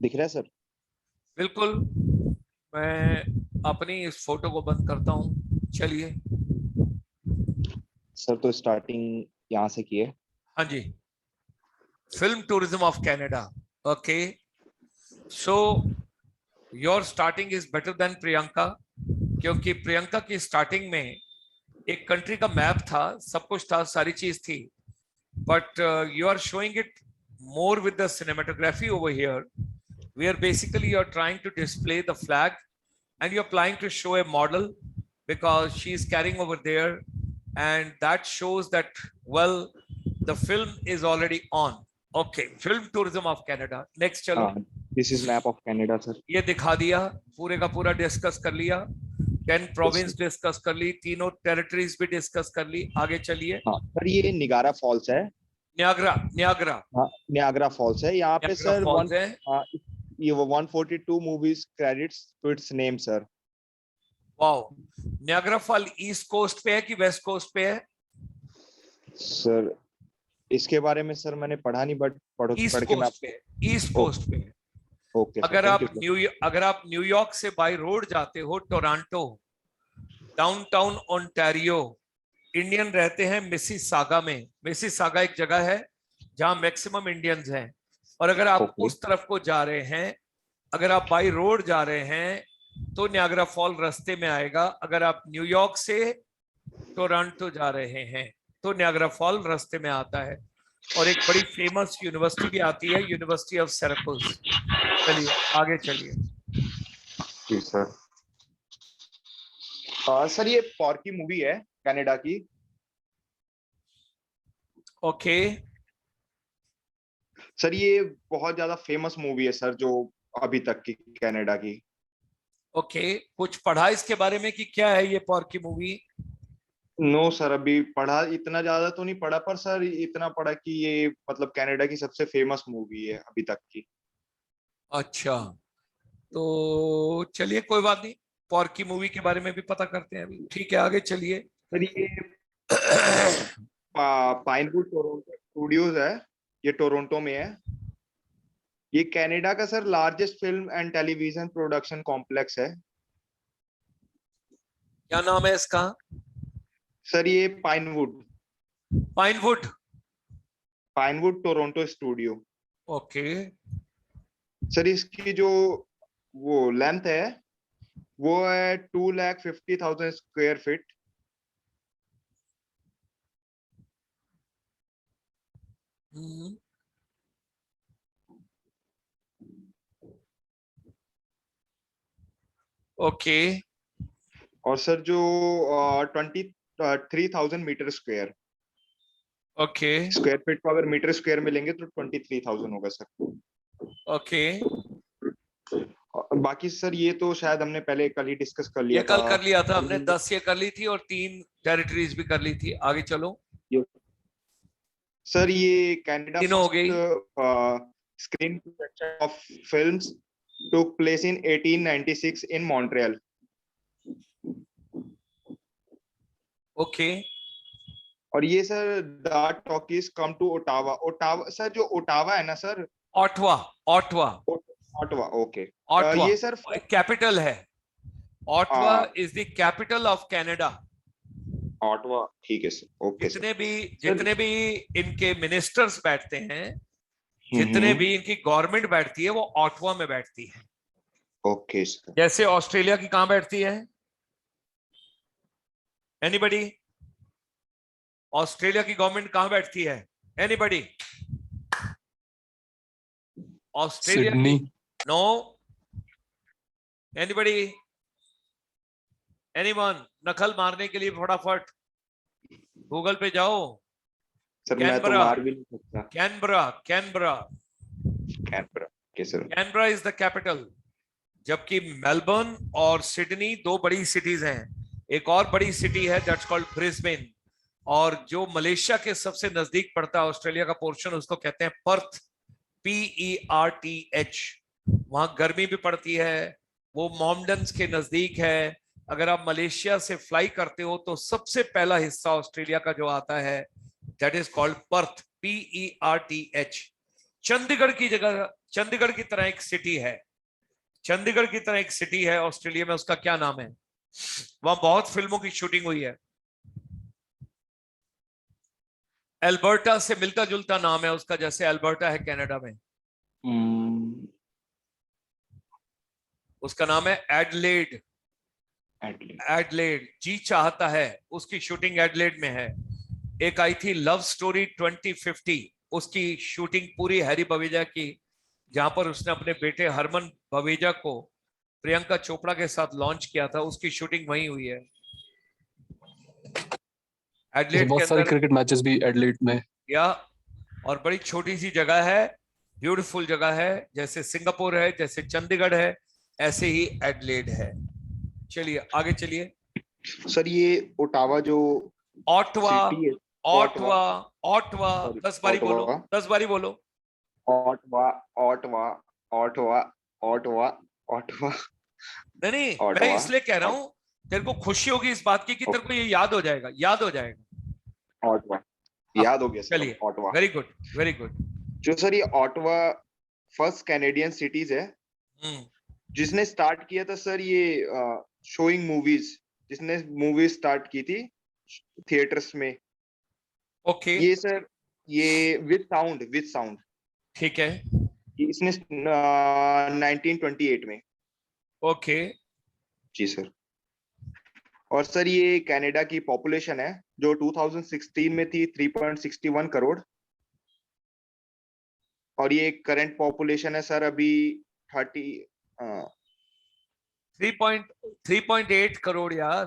दिख रहा है सर? बिल्कुल। मैं अपनी इस फोटो को बंद करता हूँ, चलिए। सर तो स्टार्टिंग यहाँ से की है? हाँ जी, film tourism of Canada, okay. So your starting is better than Priyanka, क्योंकि प्रियंका की स्टार्टिंग में एक कंट्री का मैप था, सब कुछ था, सारी चीज थी, but you are showing it more with the cinematography over here, where basically you're trying to display the flag and you're trying to show a model because she's carrying over there, and that shows that, well, the film is already on. Okay, film tourism of Canada. Next chalo. This is map of Canada, sir. ये दिखा दिया, पूरे का पूरा डिस्कस कर लिया, 10 प्रोविंस डिस्कस कर ली, तीनों टेरिटरीज भी डिस्कस कर ली, आगे चलिए। हाँ सर, ये निगारा फॉल्स है। न्यागरा हाँ, नियाग्रा फॉल्स है यहाँ पे सर। ये 142 movies credits to its name sir. Wow, Niagara fall east coast पे है कि वेस्ट कोस्ट पे है? सर इसके बारे में सर मैंने पढ़ा नहीं, बट पढ़ के मैं ईस्ट कोस्ट पे है। ओके, अगर आप न्यूयॉर्क से बाय रोड जाते हो टोरंटो, डाउनटाउन ओंटारियो, इंडियन रहते हैं मिसिसागा में। मिसिसागा एक जगह है जहां मैक्सिमम इंडियंस हैं, और अगर आप उस तरफ को जा रहे हैं, अगर आप बाई रोड जा रहे हैं तो नियाग्रा फॉल रास्ते में आएगा। अगर आप न्यूयॉर्क से टोरंटो जा रहे हैं तो नियाग्रा फॉल रास्ते में आता है। और एक बड़ी फेमस यूनिवर्सिटी भी आती है, यूनिवर्सिटी ऑफ सिरैक्यूज। चलिए आगे चलिए। जी सर। सर ये पॉर्की मूवी है कनाडा की। ओके सर ये बहुत ज्यादा फेमस मूवी है सर, जो अभी तक की कनाडा की। ओके, कुछ पढ़ा इसके बारे में कि क्या है ये पॉर्की मूवी? नो सर, अभी पढ़ा, इतना ज्यादा तो नहीं पढ़ा, पर सर इतना पढ़ा कि ये मतलब कनाडा की सबसे फेमस मूवी है अभी तक की। अच्छा, तो चलिए कोई बात नहीं, पॉर्की मूवी के बारे में भी पता करते हैं अभी। ठीक है, आगे चलिए। सर ये पाइनवुड टोरंटो स्टूडियोज है, ये टोरंटो में है। ये कनाडा का sir largest film and television production complex है। क्या नाम है इसका? सर ये Pinewood Toronto studio. Okay sir इसकी जो वो लेंथ है वो है 2,50,000 स्क्वायर फीट। ओके और सर जो 23,000 metre square. Okay square feet को अगर मीटर स्क्वायर में लेंगे तो 23,000 होगा सर। ओके, बाकी सर ये तो शायद हमने पहले कल ही डिस्कस कर लिया ये कल कर लिया था हमने, 10 ये कर ली थी और 3 टेरिटरीज भी कर ली थी। आगे चलो सर। ये कनाडा तीनों हो गई। Screen production of films took place in 1896 in Montreal. Okay, और ये sir the talkies come to Ottawa. Sir जो ओटावा है ना सर, ऑटवा। ओके। ये सर कैपिटल है। Ottawa is the capital of Canada. Ottawa, ठीक है सर। ओके। जितने भी इनके मिनिस्टर्स बैठते हैं, जितने भी इनकी गवर्नमेंट बैठती है, वो ऑटवा में बैठती है। Okay sir. जैसे ऑस्ट्रेलिया की कहां बैठती है? एनीबडी? ऑस्ट्रेलिया की गवर्नमेंट कहां बैठती है? Anybody? Australia Sydney. No. Anybody? Anyone? नकल मारने के लिए फटाफट गूगल पे जाओ। सर मैं तो मार भी नहीं सकता। Canberra is the capital. जबकि मेलबर्न और सिडनी दो बड़ी सिटीज हैं। एक और बड़ी सिटी है दैट्स कॉल्ड ब्रिस्बेन, और जो मलेशिया के सबसे नजदीक पड़ता है ऑस्ट्रेलिया का पोर्शन, उसको कहते हैं पर्थ, PERTH। वहां गर्मी भी पड़ती है, वो मॉमडन्स के नजदीक है। अगर आप मलेशिया से फ्लाई करते हो तो सबसे पहला हिस्सा ऑस्ट्रेलिया का जो आता है that is called Perth, PERTH। Chandigarh की जगह, चंडीगढ़ की तरह एक सिटी है, चंडीगढ़ की तरह एक सिटी है ऑस्ट्रेलिया में, उसका क्या नाम है? वहां बहुत फिल्मों की शूटिंग हुई है। एल्बर्टा से मिलता जुलता नाम है उसका, जैसे एल्बर्टा है कनाडा में। उसका नाम है एडलेड। एडलेड। एडलेड, जी चाहता है, उसकी शूटिंग एडलेड में है। एक आई थी लव स्टोरी 2050, उसकी शूटिंग पूरी हैरी बवेजा की, जहां पर उसने अपने बेटे हरमन बवेजा को प्रियंका चोपड़ा के साथ लॉन्च किया था, उसकी शूटिंग वहीं हुई है एडलेड के बहुत सारे अंदर। क्रिकेट मैचेस भी एडिलेड में। या और बड़ी छोटी सी जगह है, ब्यूटीफुल जगह है, जैसे सिंगापुर है, जैसे चंडीगढ़ है, ऐसे ही एडलेड है। चलिए आगे चलिए। सर ये ओटावा जो ऑटवा, सिटी है, ऑटवा, ऑटवा, सॉरी 10 बारी बोलो, ऑटवा, 10 बारी बोलो। Ottawa, Ottawa, Ottawa, Ottawa, Ottawa, नहीं नहीं, मैं ऑटवा, इसलिए कह रहा हूं, तेरे को खुशी होगी इस बात की कि तेरे को ये याद हो जाएगा, याद हो जाएगा। ऑटवा, हाँ, याद हो गया सर। चलिए, Ottawa, very good, very good. जो सर ये ऑटवा फर्स्ट कैनेडियन सिटीज है जिसने स्टार्ट किया था सर ये शोइंग मूवीज, जिसने मूवीज स्टार्ट की थी थिएटर्स में। ओके, ये सर ये विद साउंड ठीक है, इसने 1928 में। ओके, जी सर। और सर ये कनाडा की पॉपुलेशन है जो 2016 में थी 3.61 करोड़, और ये करंट पॉपुलेशन है सर अभी 3.8 करोड़ यार,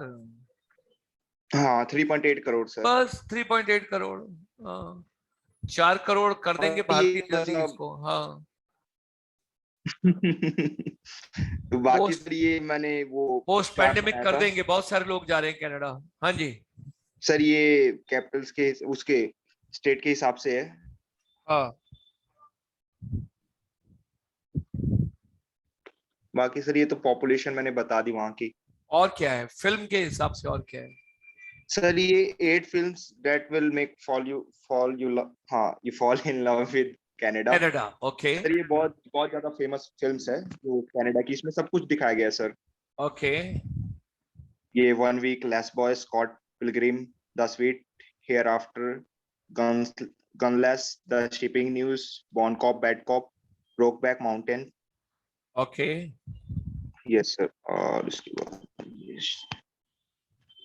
हाँ 3.8 करोड़ सर। बस 3.8 करोड़। हाँ, 4 करोड़ कर देंगे और भारतीय ये जल्दी मतलब इसको। हाँ, तो बाकी पोस्ट सर ये मैंने वो पोस्ट चार्ट पैंडेमिक बनाया कर था देंगे, बहुत सारे लोग जा रहे हैं कनाडा। हाँ जी, सर, ये कैपिटल्स के उसके स्टेट के हिसाब से है। हाँ, बाकी सर ये तो पॉपुलेशन मैंने बता दी वहां की। और क्या है फिल्म के हिसाब से, और क्या है? सर ये 8 films that will make you fall in love with Canada. Canada, okay, sir ये बहुत बहुत ज्यादा फेमस फिल्म्स है जो कनाडा की, इसमें सब कुछ दिखाया गया है सर। ओके, ये 1 week, Les boy, Scott Pilgrim, the sweet hereafter, Gunless, the shipping news, Bon cop, bad cop, Brokeback Mountain. Okay, yes sir. और इसके बाद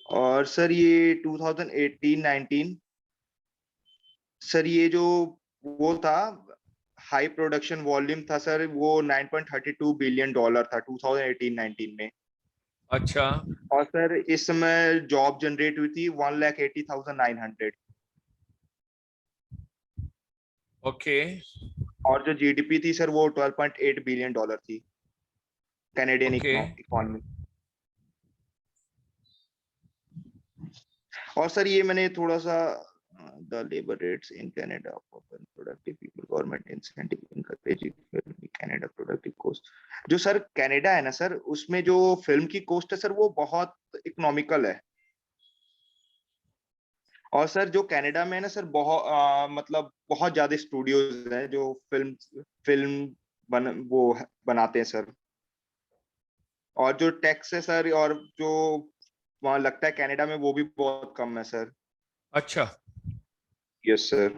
और सर ये 2018-19 सर ये जो वो था हाई प्रोडक्शन वॉल्यूम था सर, वो 9.32 बिलियन डॉलर था 2018-19 में। अच्छा, और सर इस समय जॉब जनरेट हुई थी 1,80,900। ओके, और जो जीडीपी थी सर वो 12.8 बिलियन डॉलर थी, कैनेडियन ओके, इकोनॉमी। और सर ये मैंने थोड़ा सा the labour rates in Canada for productive people, government incentive encouraging Canada productive cost. जो सर कनाडा है ना सर, उसमें जो फिल्म की कॉस्ट है सर वो बहुत इकोनॉमिकल है। और सर जो कनाडा में है ना सर, बहुत मतलब बहुत ज्यादा स्टूडियोज हैं जो फिल्म वो बनाते हैं सर। और जो टैक्स है सर, और जो वहां लगता है कनाडा में, वो भी बहुत कम है सर। अच्छा, यस सर।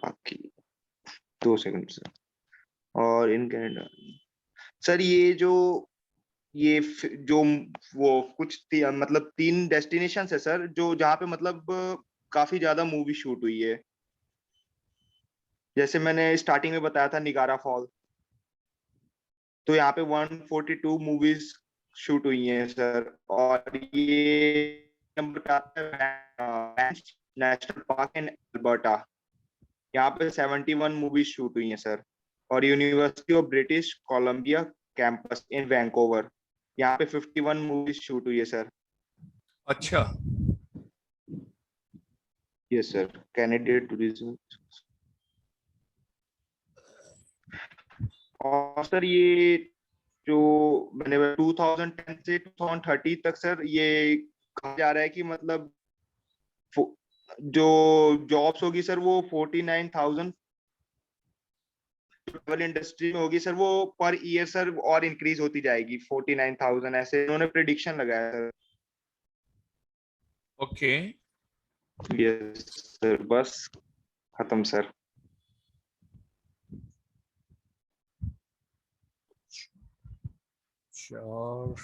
बाकी 2 सेकंड सर। और इन कनाडा सर जो वो मतलब 3 डेस्टिनेशन है सर जो जहाँ पे मतलब काफी ज्यादा मूवी शूट हुई है। जैसे मैंने स्टार्टिंग में बताया था निगारा फॉल, तो यहाँ पे 142 मूवीज शूट हुई हैं सर। और ये नंबर पे आता है नेशनल पार्क इन अल्बर्टा, यहाँ पे 71 मूवीज शूट हुई हैं सर। और university of British Columbia campus in Vancouver, यहाँ पे 51 मूवीज शूट हुई है सर। अच्छा, यस सर। Canadian tourism. और सर ये जो मैंने 2010 से 2030 तक सर ये कहा जा रहा है कि मतलब जो जॉब्स होगी सर वो 49,000 ट्रैवल इंडस्ट्री में होगी सर, वो पर ईयर सर और इंक्रीज होती जाएगी 49,000, ऐसे उन्होंने प्रेडिक्शन लगाया सर। Okay, yes sir. बस खत्म सर। और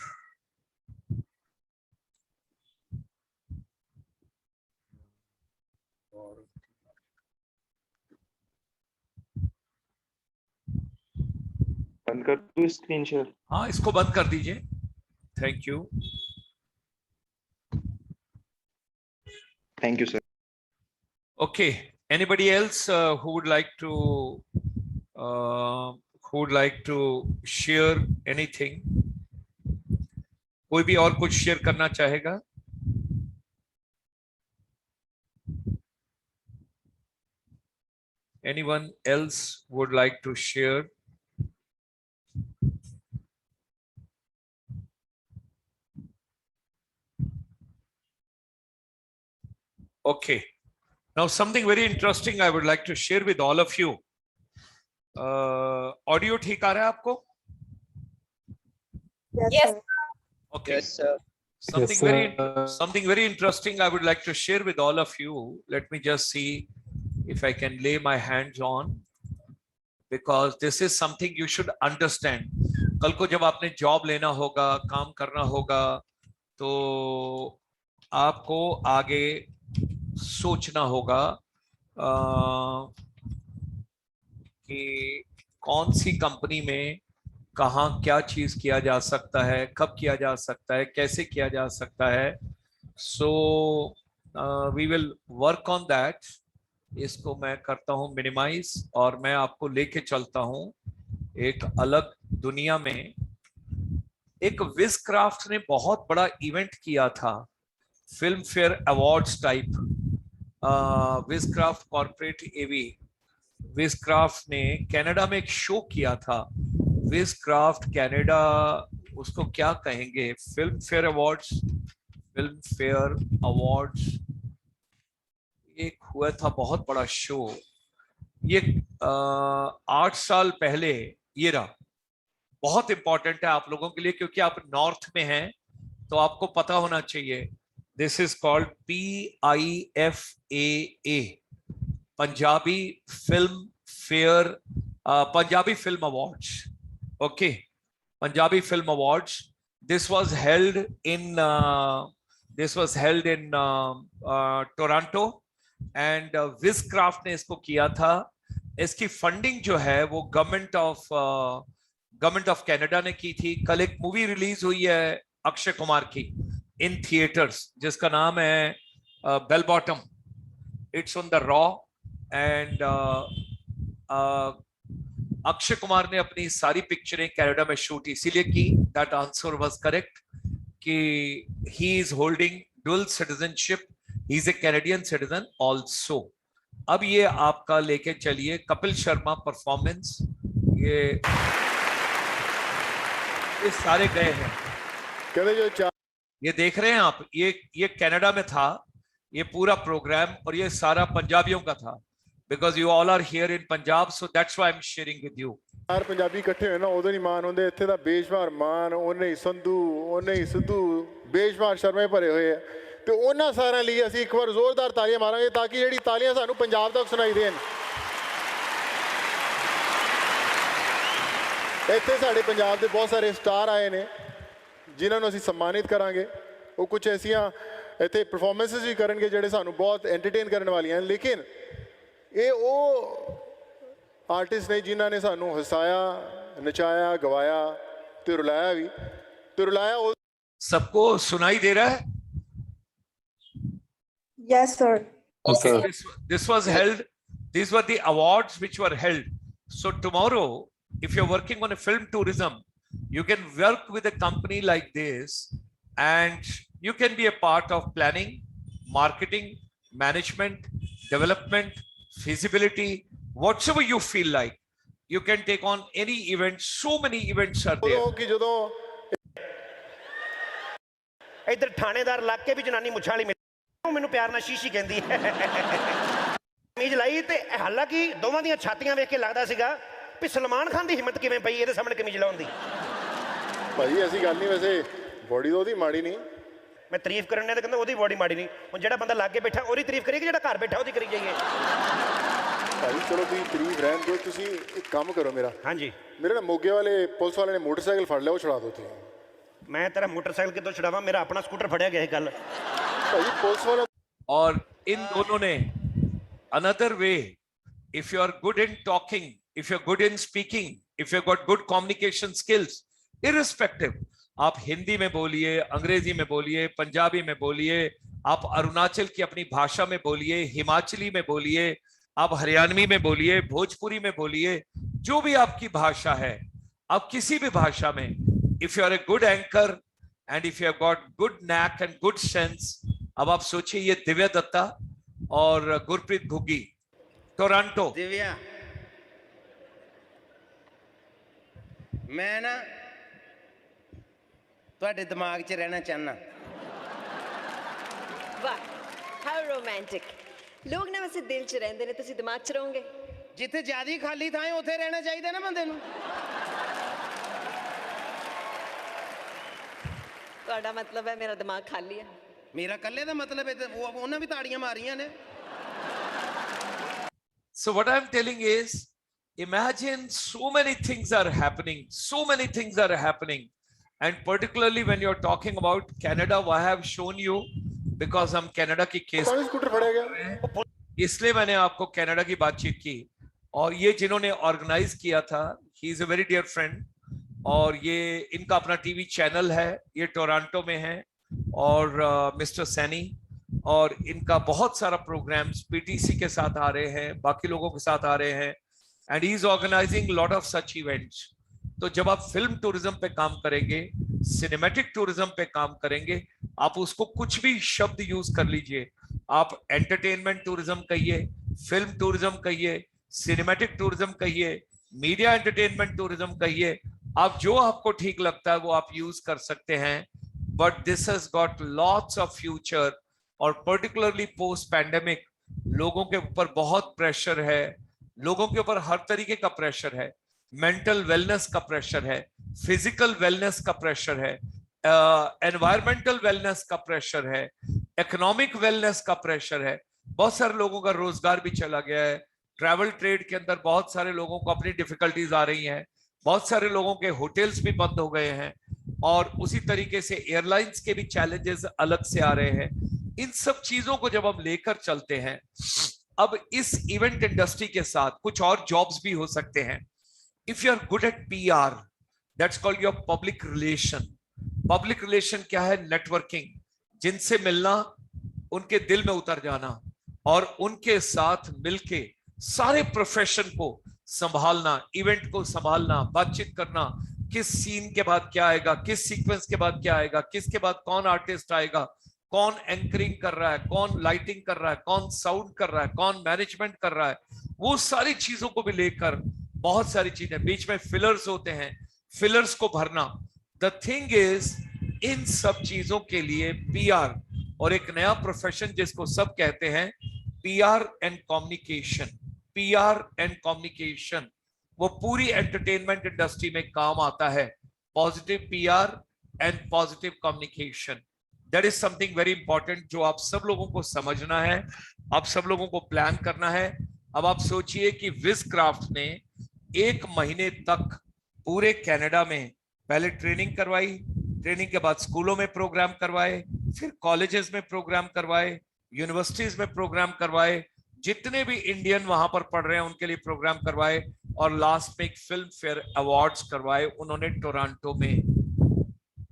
बंद कर दूं स्क्रीन शेयर? हाँ, इसको बंद कर दीजिए। Thank you. Thank you sir. Okay. Anybody else who would like to share anything? कोई भी और कुछ शेयर करना चाहेगा? Anyone else would like to share? Okay. Now something very interesting I would like to share with all of you. Audio ठीक आ रहा है आपको? Yes, Yes. sir. Okay. Yes, sir. Something very interesting I would like to share with all of you. Let me just see if I can lay my hands on, because this is something you should understand. कल को जब आपने जॉब लेना होगा, काम करना होगा, तो आपको आगे सोचना होगा कि कौन सी कंपनी में कहाँ क्या चीज किया जा सकता है, कब किया जा सकता है, कैसे किया जा सकता है. So we will work on that. इसको मैं करता हूँ मिनिमाइज और मैं आपको लेके चलता हूँ एक अलग दुनिया में. एक विजक्राफ्ट ने बहुत बड़ा इवेंट किया था, Filmfare awards type. Wizcraft corporate AV, Wizcraft ने कनाडा में एक शो किया था. विजक्राफ्ट कनाडा, उसको क्या कहेंगे, film fair awards, film fair awards एक हुआ था बहुत बड़ा शो. ये 8 साल पहले ये रहा. बहुत इंपॉर्टेंट है आप लोगों के लिए, क्योंकि आप नॉर्थ में हैं तो आपको पता होना चाहिए. This is called PIFAA, Punjabi Filmfare, Punjabi film awards. Okay, Punjabi film awards. This was held in Toronto and Wizcraft ने इसको किया था. इसकी फंडिंग जो है वो गवर्नमेंट ऑफ कनाडा ने की थी. कल एक मूवी रिलीज हुई है अक्षय कुमार की इन थिएटर्स, जिसका नाम है Bell Bottom. It's on the raw and Akshay Kumar ने अपनी सारी पिक्चरें कनाडा में शूट इसीलिए की. दैट आंसर वाज करेक्ट कि he is holding dual citizenship, he is a Canadian citizen also. अब ये आपका लेके चलिए कपिल शर्मा परफॉर्मेंस. ये सारे गए हैं, ये देख रहे हैं आप. ये कनाडा में था ये पूरा प्रोग्राम, और ये सारा पंजाबियों का था, because you all are here in Punjab, so that's why I'm sharing with you. यार पंजाबी इकट्ठे होए ना उਦੋਂ नहीं मान होंदे. ਇੱਥੇ ਦਾ ਬੇਸ਼ੁਮਾਰ ਮਾਨ, ਉਹਨੇ ਹੀ ਸੰਧੂ, ਉਹਨੇ ਹੀ ਸਿੱਧੂ, ਬੇਸ਼ੁਮਾਰ ਸ਼ਰਮੇ ਭਰੇ ਹੋਏ ਆ. ਤੇ ਉਹਨਾਂ ਸਾਰਿਆਂ ਲਈ ਅਸੀਂ ਇੱਕ ਵਾਰ ਜ਼ੋਰਦਾਰ ਤਾਲੀਆਂ ਮਾਰਾਂਗੇ ਤਾਂ ਕਿ ਜਿਹੜੀ ਤਾਲੀਆਂ ਸਾਨੂੰ ਪੰਜਾਬ ਤੱਕ ਸੁਣਾਈ ਦੇਣ. ਇੱਥੇ ਸਾਡੇ ਪੰਜਾਬ ਦੇ ਬਹੁਤ ਸਾਰੇ ਸਟਾਰ ਆਏ ਨੇ ਜਿਨ੍ਹਾਂ ਨੂੰ ਅਸੀਂ ਸਨਮਾਨਿਤ ਕਰਾਂਗੇ. ਉਹ ਕੁਝ ਐਸੀਆਂ ਇੱਥੇ ਪਰਫਾਰਮੈਂਸਿਸ ਵੀ ਕਰਨਗੇ ਜਿਹੜੇ ਸਾਨੂੰ ਬਹੁਤ ਐਂਟਰਟੇਨ ਕਰਨ ਵਾਲੀਆਂ ਹਨ. ਲੇਕਿਨ ਇਹ ਉਹ ਆਰਟਿਸਟ ਨੇ ਜਿਨ੍ਹਾਂ ਨੇ ਸਾਨੂੰ ਹਸਾਇਆ, ਨਚਾਇਆ, ਗਵਾਇਆ ਤੇ ਰੁਲਾਇਆ ਵੀ. ਤੇ ਰੁਲਾਇਆ ਉਹ सबको सुनाई दे रहा है? Yes, sir. Okay. This was held. These were the awards which were held. So tomorrow, if you're working on a film tourism, you can work with a company like this, and you can be a part of planning, marketing, management, development, feasibility, whatever you feel like. You can take on any event. So many events are there. ਕਿ ਜਦੋਂ इधर थानेदार ਲੱਗ ਕੇ ਵੀ ਜਨਾਨੀ ਮੁੱਛਾਂ ਵਾਲੀ ਮੈਨੂੰ ਪਿਆਰ ਨਾਲ ਸ਼ੀਸ਼ੀ ਕਹਿੰਦੀ ਹੈ. ਕਮੀਜ਼ ਲਾਈ ਤੇ ਹਾਲਾਂਕਿ ਦੋਵਾਂ ਦੀਆਂ ਛਾਤੀਆਂ ਵੇਖ ਕੇ ਲੱਗਦਾ ਸੀਗਾ ਵੀ ਸਲਮਾਨ ਖਾਨ ਦੀ ਹਿੰਮਤ ਕਿਵੇਂ ਪਈ ਇਹਦੇ ਸਾਹਮਣੇ ਕਮੀਜ਼ ਲਾਉਣ ਦੀ. ਭਾਈ ਐਸੀ ਗੱਲ ਨਹੀਂ, ਵੈਸੇ ਬੋਡੀ ਤਾਂ ਉਹਦੀ ਮਾੜੀ ਨਹੀਂ. ਮੈਂ ਤਾਰੀਫ ਕਰਨ ਨੇ ਤਾਂ ਕਹਿੰਦਾ ਉਹਦੀ ਬੋਡੀ ਮਾੜੀ ਨਹੀਂ. ਹੁਣ ਜਿਹੜਾ ਬੰਦਾ ਲਾਗੇ ਬੈਠਾ ਉਹਦੀ ਤਾਰੀਫ ਕਰੀਏ ਕਿ ਜਿਹੜਾ ਘਰ ਬੈਠਾ ਉਹਦੀ ਕਰੀ ਜਾਈਏ? ਭਾਈ ਚਲੋ ਤੁਸੀਂ ਤਾਰੀਫ ਰਹਿਣ ਦਿਓ. ਤੁਸੀਂ ਇੱਕ ਕੰਮ ਕਰੋ ਮੇਰਾ. ਹਾਂਜੀ, ਮੇਰੇ ਨਾ ਮੋਗੇ ਵਾਲੇ ਪੁਲਿਸ ਵਾਲੇ ਨੇ ਮੋਟਰਸਾਈਕਲ ਫੜ ਲਿਆ, ਉਹ ਛੁਡਾ ਦਿਓ ਤੁਸੀਂ. मैं तेरा मोटरसाइकिल कितों छुड़ावा, मेरा अपना स्कूटर फड़िया गया कल। ਭਾਈ ਪੁਲਿਸ ਵਾਲਾ और इन दोनों ने another way, if you are good in talking, if you're good in speaking, if you've got good communication skills, irrespective, आप हिंदी में बोलिए, अंग्रेजी में बोलिए, पंजाबी में बोलिए, आप अरुणाचल की अपनी भाषा में बोलिए, हिमाचली में बोलिए, आप हरियाणवी में बोलिए, भोजपुरी में बोलिए, जो भी आपकी भाषा है, आप किसी भी भाषा में, if you are a good anchor and if you have got good knack and good sense, अब आप सोचिए ये दिव्या दत्ता और गुरप्रीत घुग्गी, टोरंटो। दिव्या, मैं ना ਤੁਹਾਡੇ ਦਿਮਾਗ 'ਚ ਰਹਿਣਾ ਚਾਹਨਾ। ਵਾਹ, ਹਾਊ ਰੋਮਾਂਟਿਕ। ਲੋਕ ਨਾ ਵੈਸੇ ਦਿਲ 'ਚ ਰਹਿੰਦੇ ਨੇ, ਤੁਸੀਂ ਦਿਮਾਗ 'ਚ ਰਹੋਗੇ। ਜਿੱਥੇ ਜ਼ਿਆਦਾ ਖਾਲੀ ਥਾਂ ਹੈ ਉੱਥੇ ਰਹਿਣਾ ਚਾਹੀਦਾ ਨਾ ਬੰਦੇ ਨੂੰ। ਤੁਹਾਡਾ ਮਤਲਬ ਹੈ ਮੇਰਾ ਦਿਮਾਗ ਖਾਲੀ ਹੈ। ਮੇਰਾ ਕੱਲੇ ਦਾ ਮਤਲਬ ਹੈ ਤੇ ਉਹਨਾਂ ਵੀ ਤਾੜੀਆਂ ਮਾਰੀਆਂ ਨੇ। So what I'm telling is, imagine so many things are happening, so many things are happening. And particularly when you're talking about Canada, why I have shown you, because हम कनाडा की केस स्कूटर फड़ा गया, इसलिए मैंने आपको कनाडा की बातचीत की। और ये जिन्होंने ऑर्गेनाइज किया था, he is a very dear friend, और ये इनका अपना टीवी चैनल है, ये टोरंटो में है, और मिस्टर सैनी, और इनका बहुत सारा प्रोग्राम्स पीटीसी के साथ आ रहे हैं, बाकी लोगों के साथ आ रहे हैं, and he is organising lot of such events. तो जब आप फिल्म टूरिज्म पे काम करेंगे, सिनेमैटिक टूरिज्म पे काम करेंगे, आप उसको कुछ भी शब्द यूज कर लीजिए, आप एंटरटेनमेंट टूरिज्म कहिए, फिल्म टूरिज्म कहिए, सिनेमैटिक टूरिज्म कहिए, मीडिया एंटरटेनमेंट टूरिज्म कहिए, आप जो आपको ठीक लगता है वो आप यूज कर सकते हैं। But this has got lots of future, और पर्टिकुलरली पोस्ट पैंडेमिक लोगों के ऊपर बहुत प्रेशर है, लोगों के ऊपर हर तरीके का प्रेशर है, मेंटल वेलनेस का प्रेशर है, फिजिकल वेलनेस का प्रेशर है, एनवायरमेंटल वेलनेस का प्रेशर है, इकोनॉमिक वेलनेस का प्रेशर है। बहुत सारे लोगों का रोजगार भी चला गया है, ट्रैवल ट्रेड के अंदर बहुत सारे लोगों को अपनी डिफिकल्टीज आ रही हैं, बहुत सारे लोगों के होटल्स भी बंद हो गए हैं, और उसी तरीके से एयरलाइंस के भी चैलेंजेस अलग से आ रहे हैं। इन सब चीजों को जब हम लेकर चलते हैं, अब इस इवेंट इंडस्ट्री के साथ कुछ और जॉब्स भी हो सकते हैं। If you are good at PR, that's called your public relation. Public relation क्या है? Networking, जिनसे मिलना, उनके दिल में उतर जाना, और उनके साथ मिलके सारे प्रोफेशन को संभालना, इवेंट को संभालना, बातचीत करना, किस सीन के बाद क्या आएगा, किस सीक्वेंस के बाद क्या आएगा, किसके बाद कौन आर्टिस्ट आएगा, कौन एंकरिंग कर रहा है, कौन लाइटिंग कर रहा है, कौन साउंड कर रहा है, कौन मैनेजमेंट कर रहा है, वो सारी चीजों को भी लेकर बहुत सारी चीजें, बीच में फिलर्स होते हैं, फिलर्स को भरना। द थिंग इज, इन सब चीजों के लिए पीआर, और एक नया प्रोफेशन जिसको सब कहते हैं PR and communication, PR and communication, वो पूरी एंटरटेनमेंट इंडस्ट्री में काम आता है। Positive PR and positive communication, that is something very important, जो आप सब लोगों को समझना है, आप सब लोगों को प्लान करना है। अब आप सोचिए कि विजक्राफ्ट ने 1 महीने तक पूरे कनाडा में पहले ट्रेनिंग करवाई, ट्रेनिंग के बाद स्कूलों में प्रोग्राम करवाए, फिर कॉलेजेस में प्रोग्राम करवाए, यूनिवर्सिटीज में प्रोग्राम करवाए, जितने भी इंडियन वहां पर पढ़ रहे हैं उनके लिए प्रोग्राम करवाए, और लास्ट में एक फिल्म फेयर अवार्ड्स करवाए उन्होंने टोरंटो में।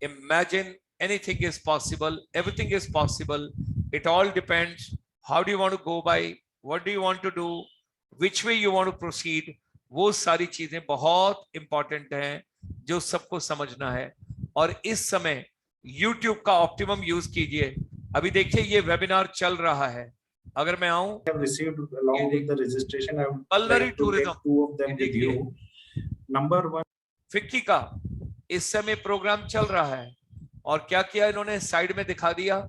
Imagine, anything is possible, everything is possible, it all depends how do you want to go by, what do you want to do, which way you want to proceed. वो सारी चीजें बहुत इंपॉर्टेंट हैं जो सबको समझना है, और इस समय YouTube का ऑप्टिमम यूज कीजिए। अभी देखिए ये वेबिनार चल रहा है, अगर मैं आऊं, कलनरी टूरिज्म, नंबर 1 फिक्की का इस समय प्रोग्राम चल रहा है, और क्या किया इन्होंने, साइड में दिखा दिया,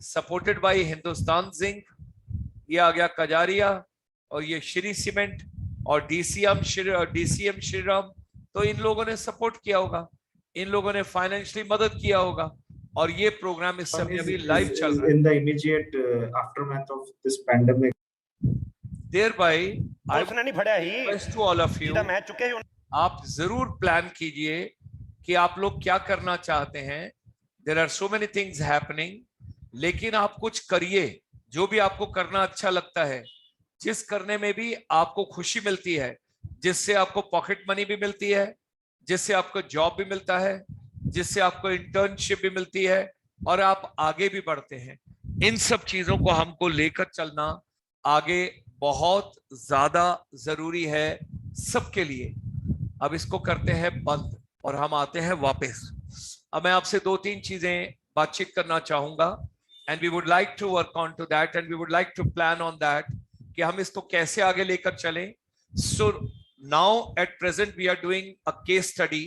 सपोर्टेड बाय हिंदुस्तान जिंक, ये आ गया कजारिया, और ये श्री सीमेंट, और डीसीएम श्रीराम। तो इन लोगों ने सपोर्ट किया होगा, इन लोगों ने फाइनेंशियली मदद किया होगा, और ये प्रोग्राम इस समय अभी लाइव चल रहा है। In the immediate aftermath of this pandemic, thereby I उसने नहीं फड़ा ही request to all of you, मैं चुके ही आप जरूर प्लान कीजिए कि आप लोग क्या करना चाहते हैं। There are so many things happening, लेकिन आप कुछ करिए जो भी आपको करना अच्छा लगता है, जिस करने में भी आपको खुशी मिलती है, जिससे आपको पॉकेट मनी भी मिलती है, जिससे आपको जॉब भी मिलता है, जिससे आपको इंटर्नशिप भी मिलती है और आप आगे भी बढ़ते हैं। इन सब चीजों को हमको लेकर चलना आगे बहुत ज्यादा जरूरी है सबके लिए। अब इसको करते हैं बंद और हम आते हैं वापस। अब मैं आपसे 2-3 चीजें बातचीत करना चाहूंगा and we would like to work on to that and we would like to plan on that कि हम इसको कैसे आगे लेकर चलें। So now at present we are doing a case study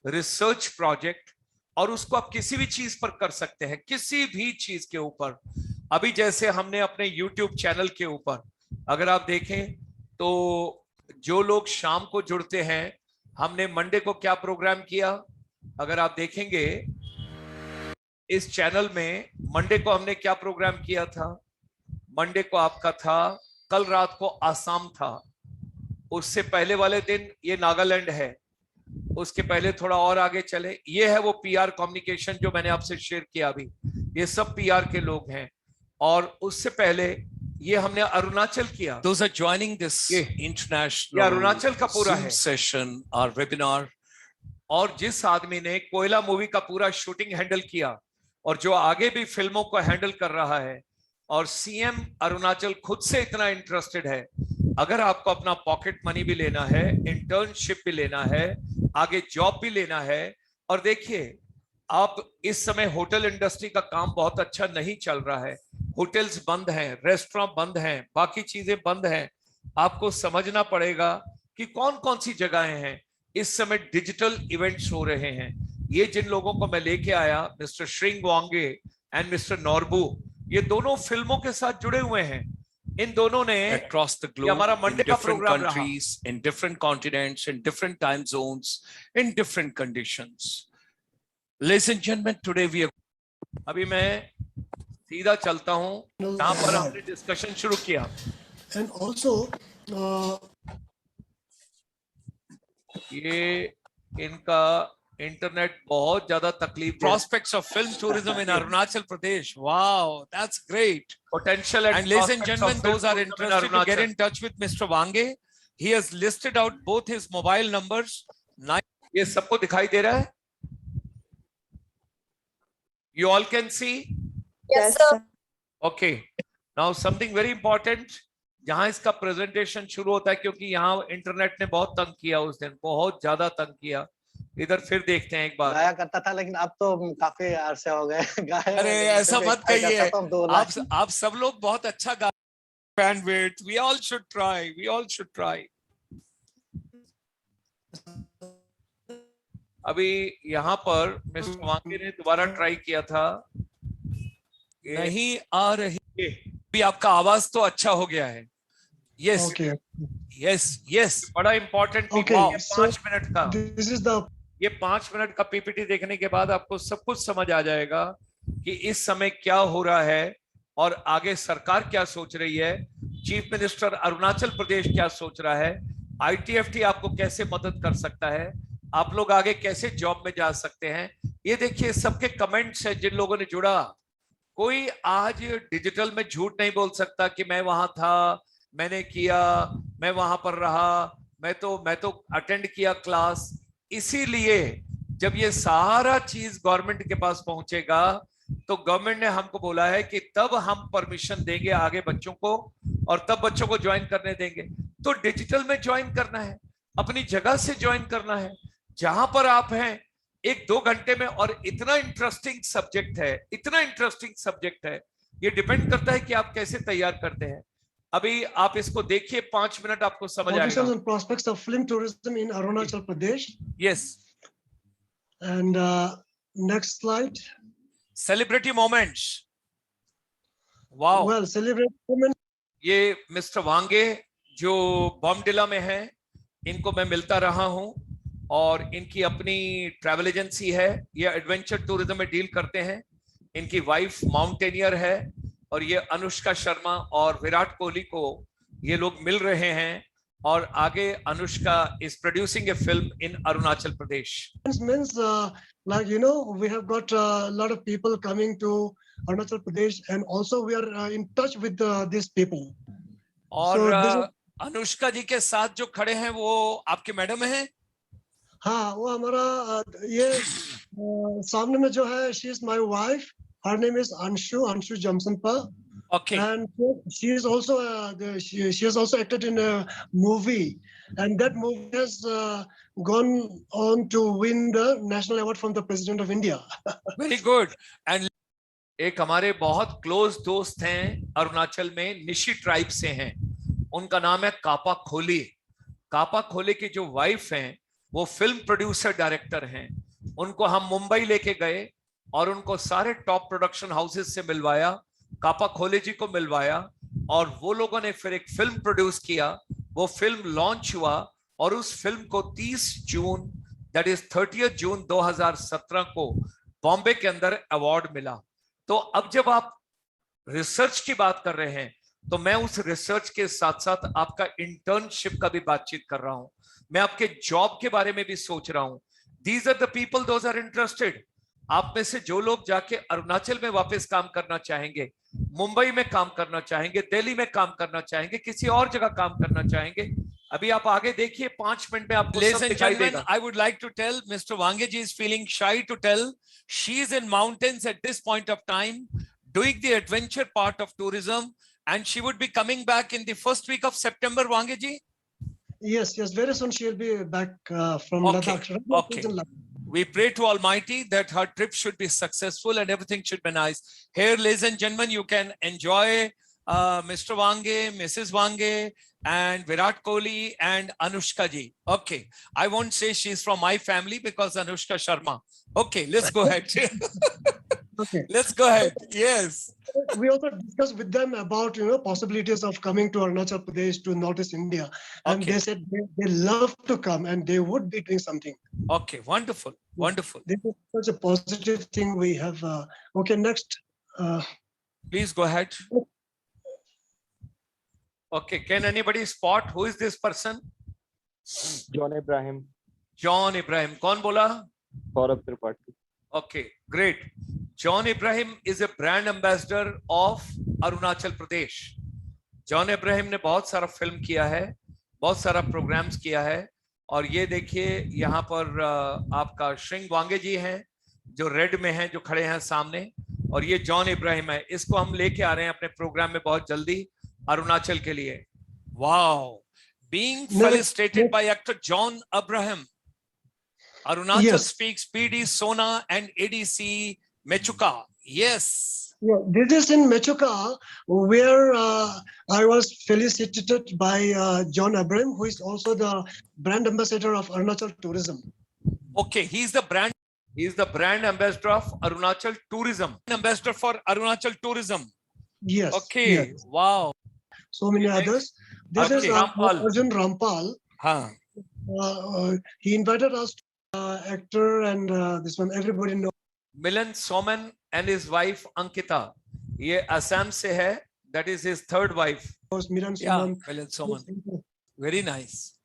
research project, और उसको आप किसी भी चीज पर कर सकते हैं, किसी भी चीज के ऊपर। अभी जैसे हमने अपने YouTube चैनल के ऊपर अगर आप देखें तो जो लोग शाम को जुड़ते हैं, हमने मंडे को क्या प्रोग्राम किया, अगर आप देखेंगे इस चैनल में मंडे को हमने क्या प्रोग्राम किया था। मंडे को आपका था, कल रात को आसाम था, उससे पहले वाले दिन ये नागालैंड है, उसके पहले थोड़ा और आगे चले, ये है वो PR कम्युनिकेशन जो मैंने आपसे शेयर किया अभी, ये सब PR के लोग हैं। और उससे पहले ये हमने अरुणाचल किया। Those are joining this international Arunachal का पूरा है session or webinar. और जिस आदमी ने कोयला मूवी का पूरा शूटिंग हैंडल किया और जो आगे भी फिल्मों को हैंडल कर रहा है, और CM अरुणाचल खुद से इतना इंटरेस्टेड है, अगर आपको अपना पॉकेट मनी भी लेना है, इंटर्नशिप भी लेना है, आगे जॉब भी लेना है। और देखिए आप इस समय होटल इंडस्ट्री का काम बहुत अच्छा नहीं चल रहा है, होटल्स बंद हैं, रेस्टोरेंट बंद हैं, बाकी चीजें बंद हैं। आपको समझना पड़ेगा कि कौन कौन सी जगहें हैं इस समय डिजिटल इवेंट्स हो रहे हैं। ये जिन लोगों को मैं लेके आया, मिस्टर श्रिंग वांगे एंड मिस्टर नॉर्बू, ये दोनों फिल्मों के साथ जुड़े हुए हैं। इन दोनों ने across the globe, हमारा in मंडे का different programme countries, in different continents, in different time zones, in different conditions. Ladies and gentlemen, today we are. अभी मैं सीधा चलता हूं जहां पर हमने डिस्कशन शुरू किया। And also, ये इनका इंटरनेट बहुत ज्यादा तकलीफ। Prospects of film tourism in Arunachal Pradesh. Wow, that's great. Potential And ladies and gentlemen, those are interested to get in touch with Mr. Wange. He has listed out both his mobile numbers. ये सबको दिखाई दे रहा है? You all can see? Yes, sir. Okay. Now something very important. जहां इसका प्रेजेंटेशन शुरू होता है, क्योंकि यहाँ इंटरनेट ने बहुत तंग किया उस दिन, बहुत ज्यादा तंग किया। इधर फिर देखते हैं एक बार। गाया करता था, लेकिन अब तो काफी अरसे हो गए गाया। अरे ऐसा मत कहिए, आप सब लोग बहुत अच्छा गा। Bandwidth, we all should try. We all should try. अभी यहाँ पर मिस्टर वांगे ने दोबारा ट्राई किया था, नहीं आ रही। भी आपका आवाज तो अच्छा हो गया है। यस यस यस, बड़ा इंपॉर्टेंट। 5 मिनट का this is the ये 5 मिनट का PPT देखने के बाद आपको सब कुछ समझ आ जाएगा कि इस समय क्या हो रहा है और आगे सरकार क्या सोच रही है, चीफ मिनिस्टर अरुणाचल प्रदेश क्या सोच रहा है, ITFT आपको कैसे मदद कर सकता है, आप लोग आगे कैसे जॉब में जा सकते हैं। ये देखिए सबके कमेंट्स हैं जिन लोगों ने जुड़ा। कोई आज डिजिटल में झूठ नहीं बोल सकता कि मैं वहां था, मैंने किया, मैं वहां पर रहा, मैं तो अटेंड किया क्लास। इसीलिए जब ये सारा चीज गवर्नमेंट के पास पहुंचेगा तो गवर्नमेंट ने हमको बोला है कि तब हम परमिशन देंगे आगे बच्चों को, और तब बच्चों को ज्वाइन करने देंगे। तो डिजिटल में ज्वाइन करना है, अपनी जगह से ज्वाइन करना है, जहां पर आप हैं 1-2 घंटे में। और इतना इंटरेस्टिंग सब्जेक्ट है, इतना इंटरेस्टिंग सब्जेक्ट है, ये डिपेंड करता है कि आप कैसे तैयार करते हैं। अभी आप इसको देखिए, 5 मिनट आपको समझ आएगा। and prospects of film tourism in Arunachal Pradesh. Yes. And next slide. Celebrity moments. Wow. Well, celebrity moments. ये मिस्टर वांगे जो बॉम्बडिला में हैं, इनको मैं मिलता रहा हूं और इनकी अपनी ट्रैवल एजेंसी है, ये एडवेंचर टूरिज्म में डील करते हैं। इनकी वाइफ माउंटेनियर है और ये अनुष्का शर्मा और विराट कोहली को ये लोग मिल रहे हैं और आगे Anushka is producing a film in Arunachal Pradesh. Means like we have got a lot of people coming to Arunachal Pradesh, and also we are in touch with these people. और this is- अनुष्का जी के साथ जो खड़े हैं वो आपके मैडम हैं? हाँ, वो हमारा ये सामने में जो है, she is my wife. Her name is Anshu Jamsanpa. Okay. And she is also she has also acted in a movie, and that movie has gone on to win the national award from the President of India. Very good. And एक हमारे बहुत क्लोज दोस्त हैं अरुणाचल में, निशी ट्राइब से हैं, उनका नाम है कापा खोली। कापा खोली की जो वाइफ हैं वो फिल्म प्रोड्यूसर डायरेक्टर हैं। उनको हम मुंबई लेके गए और उनको सारे टॉप प्रोडक्शन हाउसेस से मिलवाया, कापा खोले जी को मिलवाया, और वो लोगों ने फिर एक फिल्म प्रोड्यूस किया। वो फिल्म लॉन्च हुआ और उस फिल्म को 30 जून दैट इज 30 जून 2017 को बॉम्बे के अंदर अवार्ड मिला। तो अब जब आप रिसर्च की बात कर रहे हैं तो मैं उस रिसर्च के साथ साथ आपका इंटर्नशिप का भी बातचीत कर रहा हूं, मैं आपके जॉब के बारे में भी सोच रहा हूं। These are the people those are interested. आप में से जो लोग जाके अरुणाचल में वापस काम करना चाहेंगे, मुंबई में काम करना चाहेंगे, दिल्ली में काम करना चाहेंगे, किसी और जगह काम करना चाहेंगे, अभी आप आगे देखिए, 5 मिनट में आपको सब दिखाई देगा। I would like to tell Mr. Wangeji is feeling shy to tell. She is in mountains at this point of time, doing the adventure part of tourism, and she would be coming back in the first week of September, Wangeji. Yes, very soon she will be back from Okay, Ladakh. okay. We pray to Almighty that her trip should be successful and everything should be nice. Here, ladies and gentlemen, you can enjoy Mr. Wange, Mrs. Wange, and Virat Kohli and Anushka ji. Okay, I won't say she's from my family because Anushka Sharma. Okay, let's go ahead. Okay. Let's go ahead. Yes. We also discussed with them about possibilities of coming to Arunachal Pradesh, to Northeast India, and Okay. they said they love to come and they would be doing something. Okay, wonderful, wonderful. This is such a positive thing we have. Okay, next. Please go ahead. Okay, can anybody spot who is this person? John Abraham. John Ibrahim. कौन बोला? Saurabh Tripathi. Okay, great. John Ibrahim is a brand ambassador of Arunachal Pradesh. John Ibrahim ने बहुत सारा फिल्म किया है, बहुत सारा प्रोग्राम्स किया है, और ये देखिए यहाँ पर आपका श्रिंग वांगे जी हैं जो रेड में हैं, जो खड़े हैं सामने, और ये जॉन इब्राहिम है। इसको हम लेके आ रहे हैं अपने प्रोग्राम में बहुत जल्दी अरुणाचल के लिए। Wow. Being felicitated by actor John Abraham. Arunachal Yes. speaks PD Sona and ADC Mechuka. Yes. Yeah, this is in Mechuka, where I was felicitated by John Abraham, who is also the brand ambassador of Arunachal Tourism. Okay, he's the brand ambassador of Arunachal Tourism. Ambassador for Arunachal Tourism. Yes. Okay. yes. Wow. So many others. This Okay. is Rampal. Arjun Rampal. Huh. He invited us to actor and this one everybody knows. Milan Soman and his wife Ankita. ये असम से है. That is his third wife. Miran Yeah, Suman. Milan Soman. Very nice.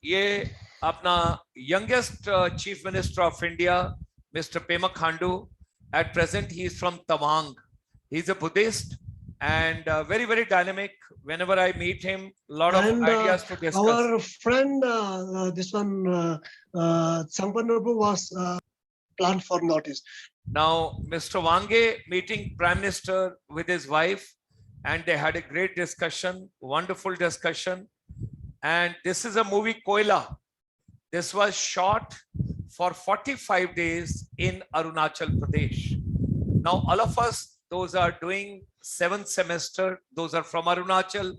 ये अपना youngest chief minister of India, Mr. Pema Khandu. At present, he is from Tawang. He is a Buddhist and very, very dynamic. Whenever I meet him, a lot of And ideas to discuss. our friend, this one, Sampanurbu was planned for notice. Now, Mr. Wange meeting Prime Minister with his wife, and they had a great discussion, wonderful discussion. And this is a movie, Koila. This was shot for 45 days in Arunachal Pradesh. Now, all of us, those are doing 7th semester, those are from Arunachal.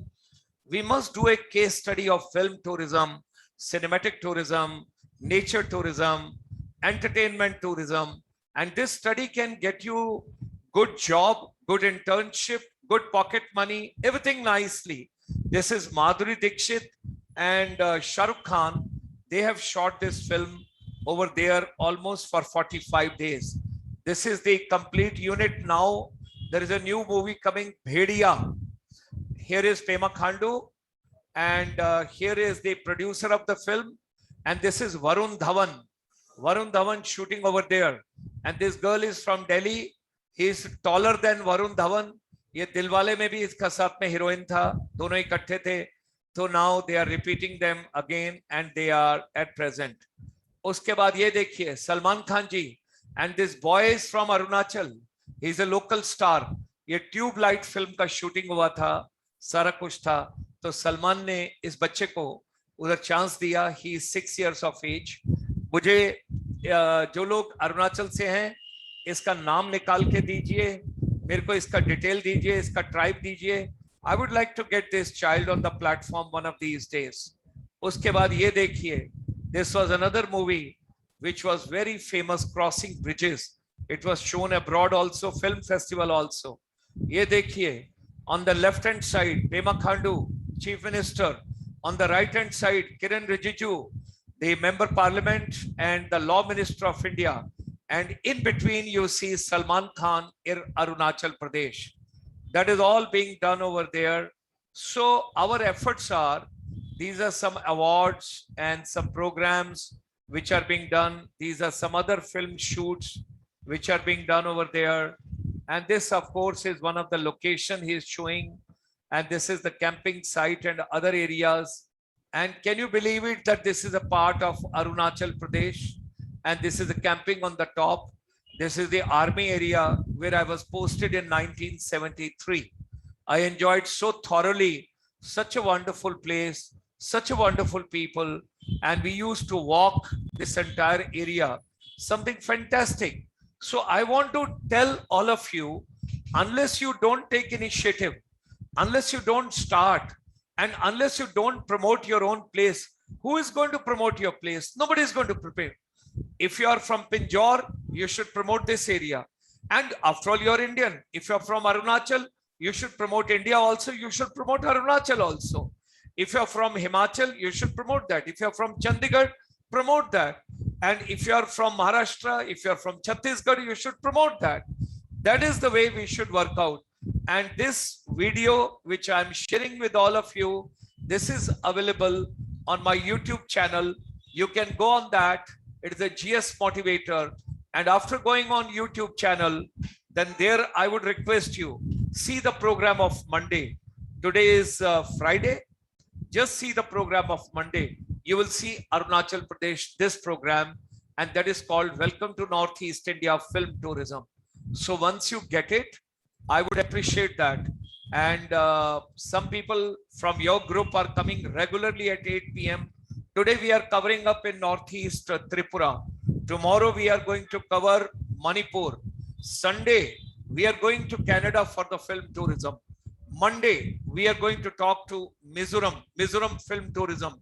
We must do a case study of film tourism, cinematic tourism, nature tourism, entertainment tourism. And this study can get you good job, good internship, good pocket money, everything nicely. This is Madhuri Dixit and Shah Rukh Khan. They have shot this film over there almost for 45 days. This is the complete unit now. There is a new movie coming, Bhediya. Here is Pema Khandu And here is the producer of the film. And this is Varun Dhawan. Varun Dhawan shooting over there. And this girl is from Delhi. He is taller than Varun Dhawan. ये दिलवाले में भी इसका साथ में हीरोइन था, दोनों इकट्ठे थे. So now they are repeating them again and they are at present. उसके बाद ये देखिए सलमान खान जी, and this boy is from Arunachal. He is a local star. ये ट्यूब लाइट फिल्म का शूटिंग हुआ था, सारा कुछ था. तो सलमान ने इस बच्चे को उधर चांस दिया. He is 6 years of age. मुझे जो लोग अरुणाचल से हैं इसका नाम निकाल के दीजिए, मेरे को इसका डिटेल दीजिए, इसका ट्राइब दीजिए. I would like to get this child on the platform one of these days. उसके बाद ये देखिए, this was another movie which was very famous, Crossing Bridges. It was shown abroad also, film festival also. ये देखिए, on the left hand side, Pema Khandu, Chief Minister. On the right hand side, Kiran Rijiju, the Member Parliament and the Law Minister of India. And in between you see Salman Khan in Arunachal Pradesh. That is all being done over there. So our efforts are, these are some awards and some programs which are being done. These are some other film shoots which are being done over there. And this of course is one of the location he is showing. And this is the camping site and other areas. And can you believe it that this is a part of Arunachal Pradesh? And this is the camping on the top. This is the army area where I was posted in 1973. I enjoyed so thoroughly, such a wonderful place, such a wonderful people. And we used to walk this entire area, something fantastic. So I want to tell all of you, unless you don't take initiative, unless you don't start, and unless you don't promote your own place, who is going to promote your place? Nobody is going to prepare. If you are from Pinjore, you should promote this area. And after all, you're Indian. If you're from Arunachal, you should promote India also. You should promote Arunachal also. If you're from Himachal, you should promote that. If you're from Chandigarh, promote that. And if you're from Maharashtra, if you're from Chhattisgarh, you should promote that. That is the way we should work out. And this video, which I'm sharing with all of you, this is available on my YouTube channel. You can go on that. It is a GS Motivator. And after going on YouTube channel, then there I would request you, see the program of Monday. Today is Friday. Just see the program of Monday. You will see Arunachal Pradesh, this program, and that is called Welcome to Northeast India Film Tourism. So once you get it, I would appreciate that. And some people from your group are coming regularly at 8 p.m. Today we are covering up in Northeast Tripura. Tomorrow we are going to cover Manipur. Sunday we are going to Canada for the film tourism. Monday we are going to talk to Mizoram film tourism.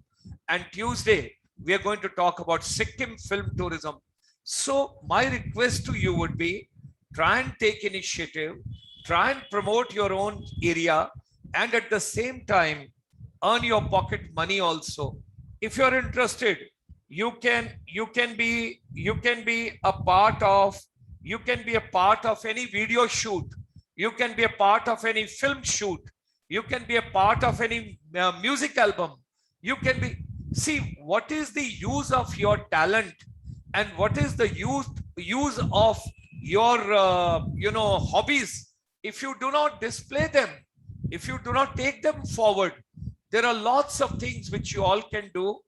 And Tuesday we are going to talk about Sikkim film tourism. So my request to you would be, try and take initiative, try and promote your own area, and at the same time earn your pocket money also. If you are interested, you can be a part of any video shoot. You can be a part of any film shoot. You can be a part of any music album. You can be, see what is the use of your talent and what is the use of your hobbies. If you do not display them, if you do not take them forward, there are lots of things which you all can do.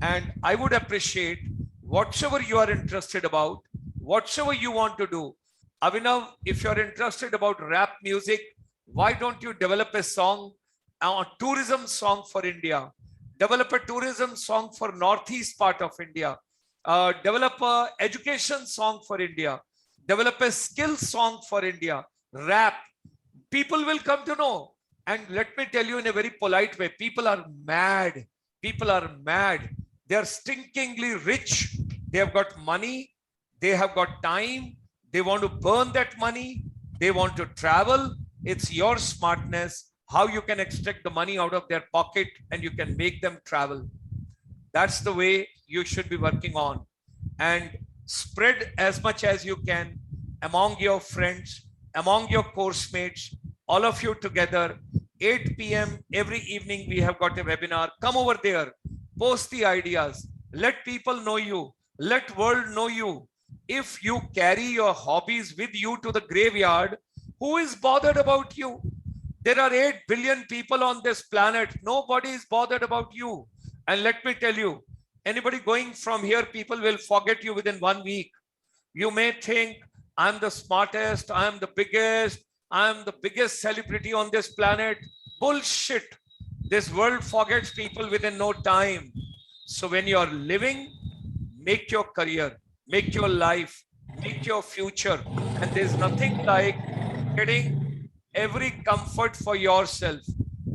And I would appreciate whatever you are interested about, whatever you want to do. Abhinav, if you're interested about rap music, why don't you develop a song, a tourism song for India? Develop a tourism song for Northeast part of India. Develop a education song for India. Develop a skill song for India. Rap. People will come to know. And let me tell you in a very polite way, people are mad. People are mad. They are stinkingly rich. They have got money. They have got time. They want to burn that money. They want to travel. It's your smartness, how you can extract the money out of their pocket and you can make them travel. That's the way you should be working on. And spread as much as you can among your friends, among your course mates, all of you together 8 p.m. every evening, we have got a webinar. Come over there, post the ideas, let people know you, let world know you. If you carry your hobbies with you to the graveyard, who is bothered about you? There are 8 billion people on this planet. Nobody is bothered about you. And let me tell you, anybody going from here, people will forget you within 1 week. You may think, I'm the smartest, I'm the biggest celebrity on this planet. Bullshit. This world forgets people within no time. So when you are living, make your career, make your life, make your future. And there's nothing like getting every comfort for yourself.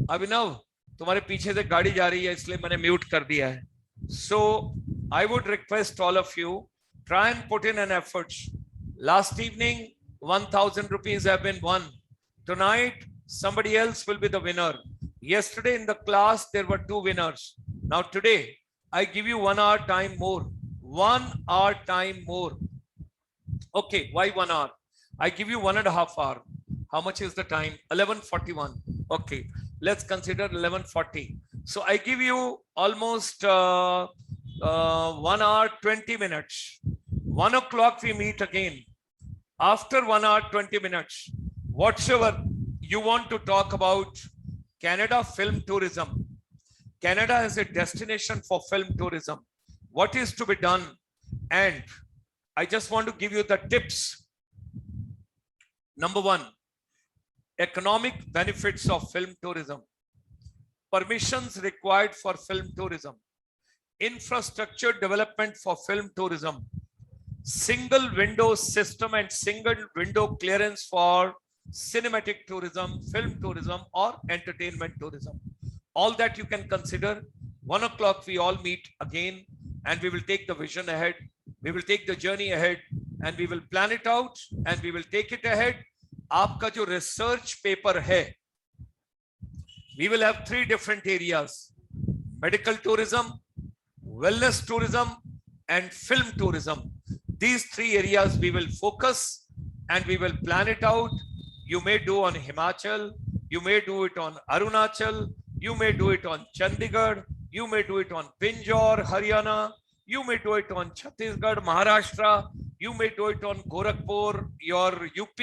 Abhinav, तुम्हारे पीछे से गाड़ी जा रही है इसलिए मैंने म्यूट कर दिया है. So I would request all of you, try and put in an effort. Last evening, 1,000 rupees have been won. Tonight, somebody else will be the winner. Yesterday in the class, there were 2 winners. Now today, I give you 1 hour time more. 1 hour time more. Okay, why 1 hour? I give you 1.5 hours. How much is the time? 11:41. Okay, let's consider 11:40. So I give you almost 1 hour 20 minutes. 1 o'clock we meet again. After 1 hour 20 minutes, whatsoever you want to talk about Canada film tourism. Canada is a destination for film tourism. What is to be done? And I just want to give you the tips. Number 1, economic benefits of film tourism. Permissions required for film tourism. Infrastructure development for film tourism. Single window system and single window clearance for cinematic tourism, film tourism, or entertainment tourism. All that you can consider. 1 o'clock we all meet again and we will take the vision ahead. We will take the journey ahead and we will plan it out and we will take it ahead. आपका जो research paper है, we will have 3 different areas: medical tourism, wellness tourism, and film tourism. These 3 areas we will focus and we will plan it out. You may do on Himachal, you may do it on Arunachal, you may do it on Chandigarh, you may do it on Pinjore, Haryana, you may do it on Chhattisgarh, Maharashtra, you may do it on Gorakhpur, your UP,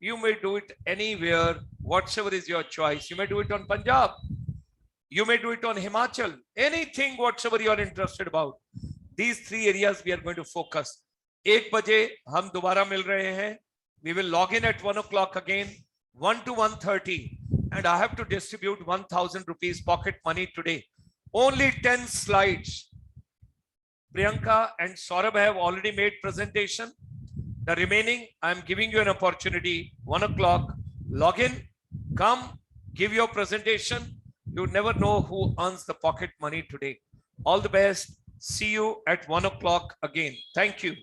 you may do it anywhere, whatsoever is your choice. You may do it on Punjab, you may do it on Himachal, anything whatsoever you are interested about. These 3 areas we are going to focus. 1 बजे हम दोबारा मिल रहे हैं. We will log in at 1 o'clock again, 1 to 1:30, and I have to distribute 1,000 rupees pocket money today. Only 10 slides. Priyanka and Saurabh have already made presentation. The remaining, I am giving you an opportunity. 1 o'clock, log in, come, give your presentation. You never know who earns the pocket money today. All the best. See you at 1 o'clock again. Thank you.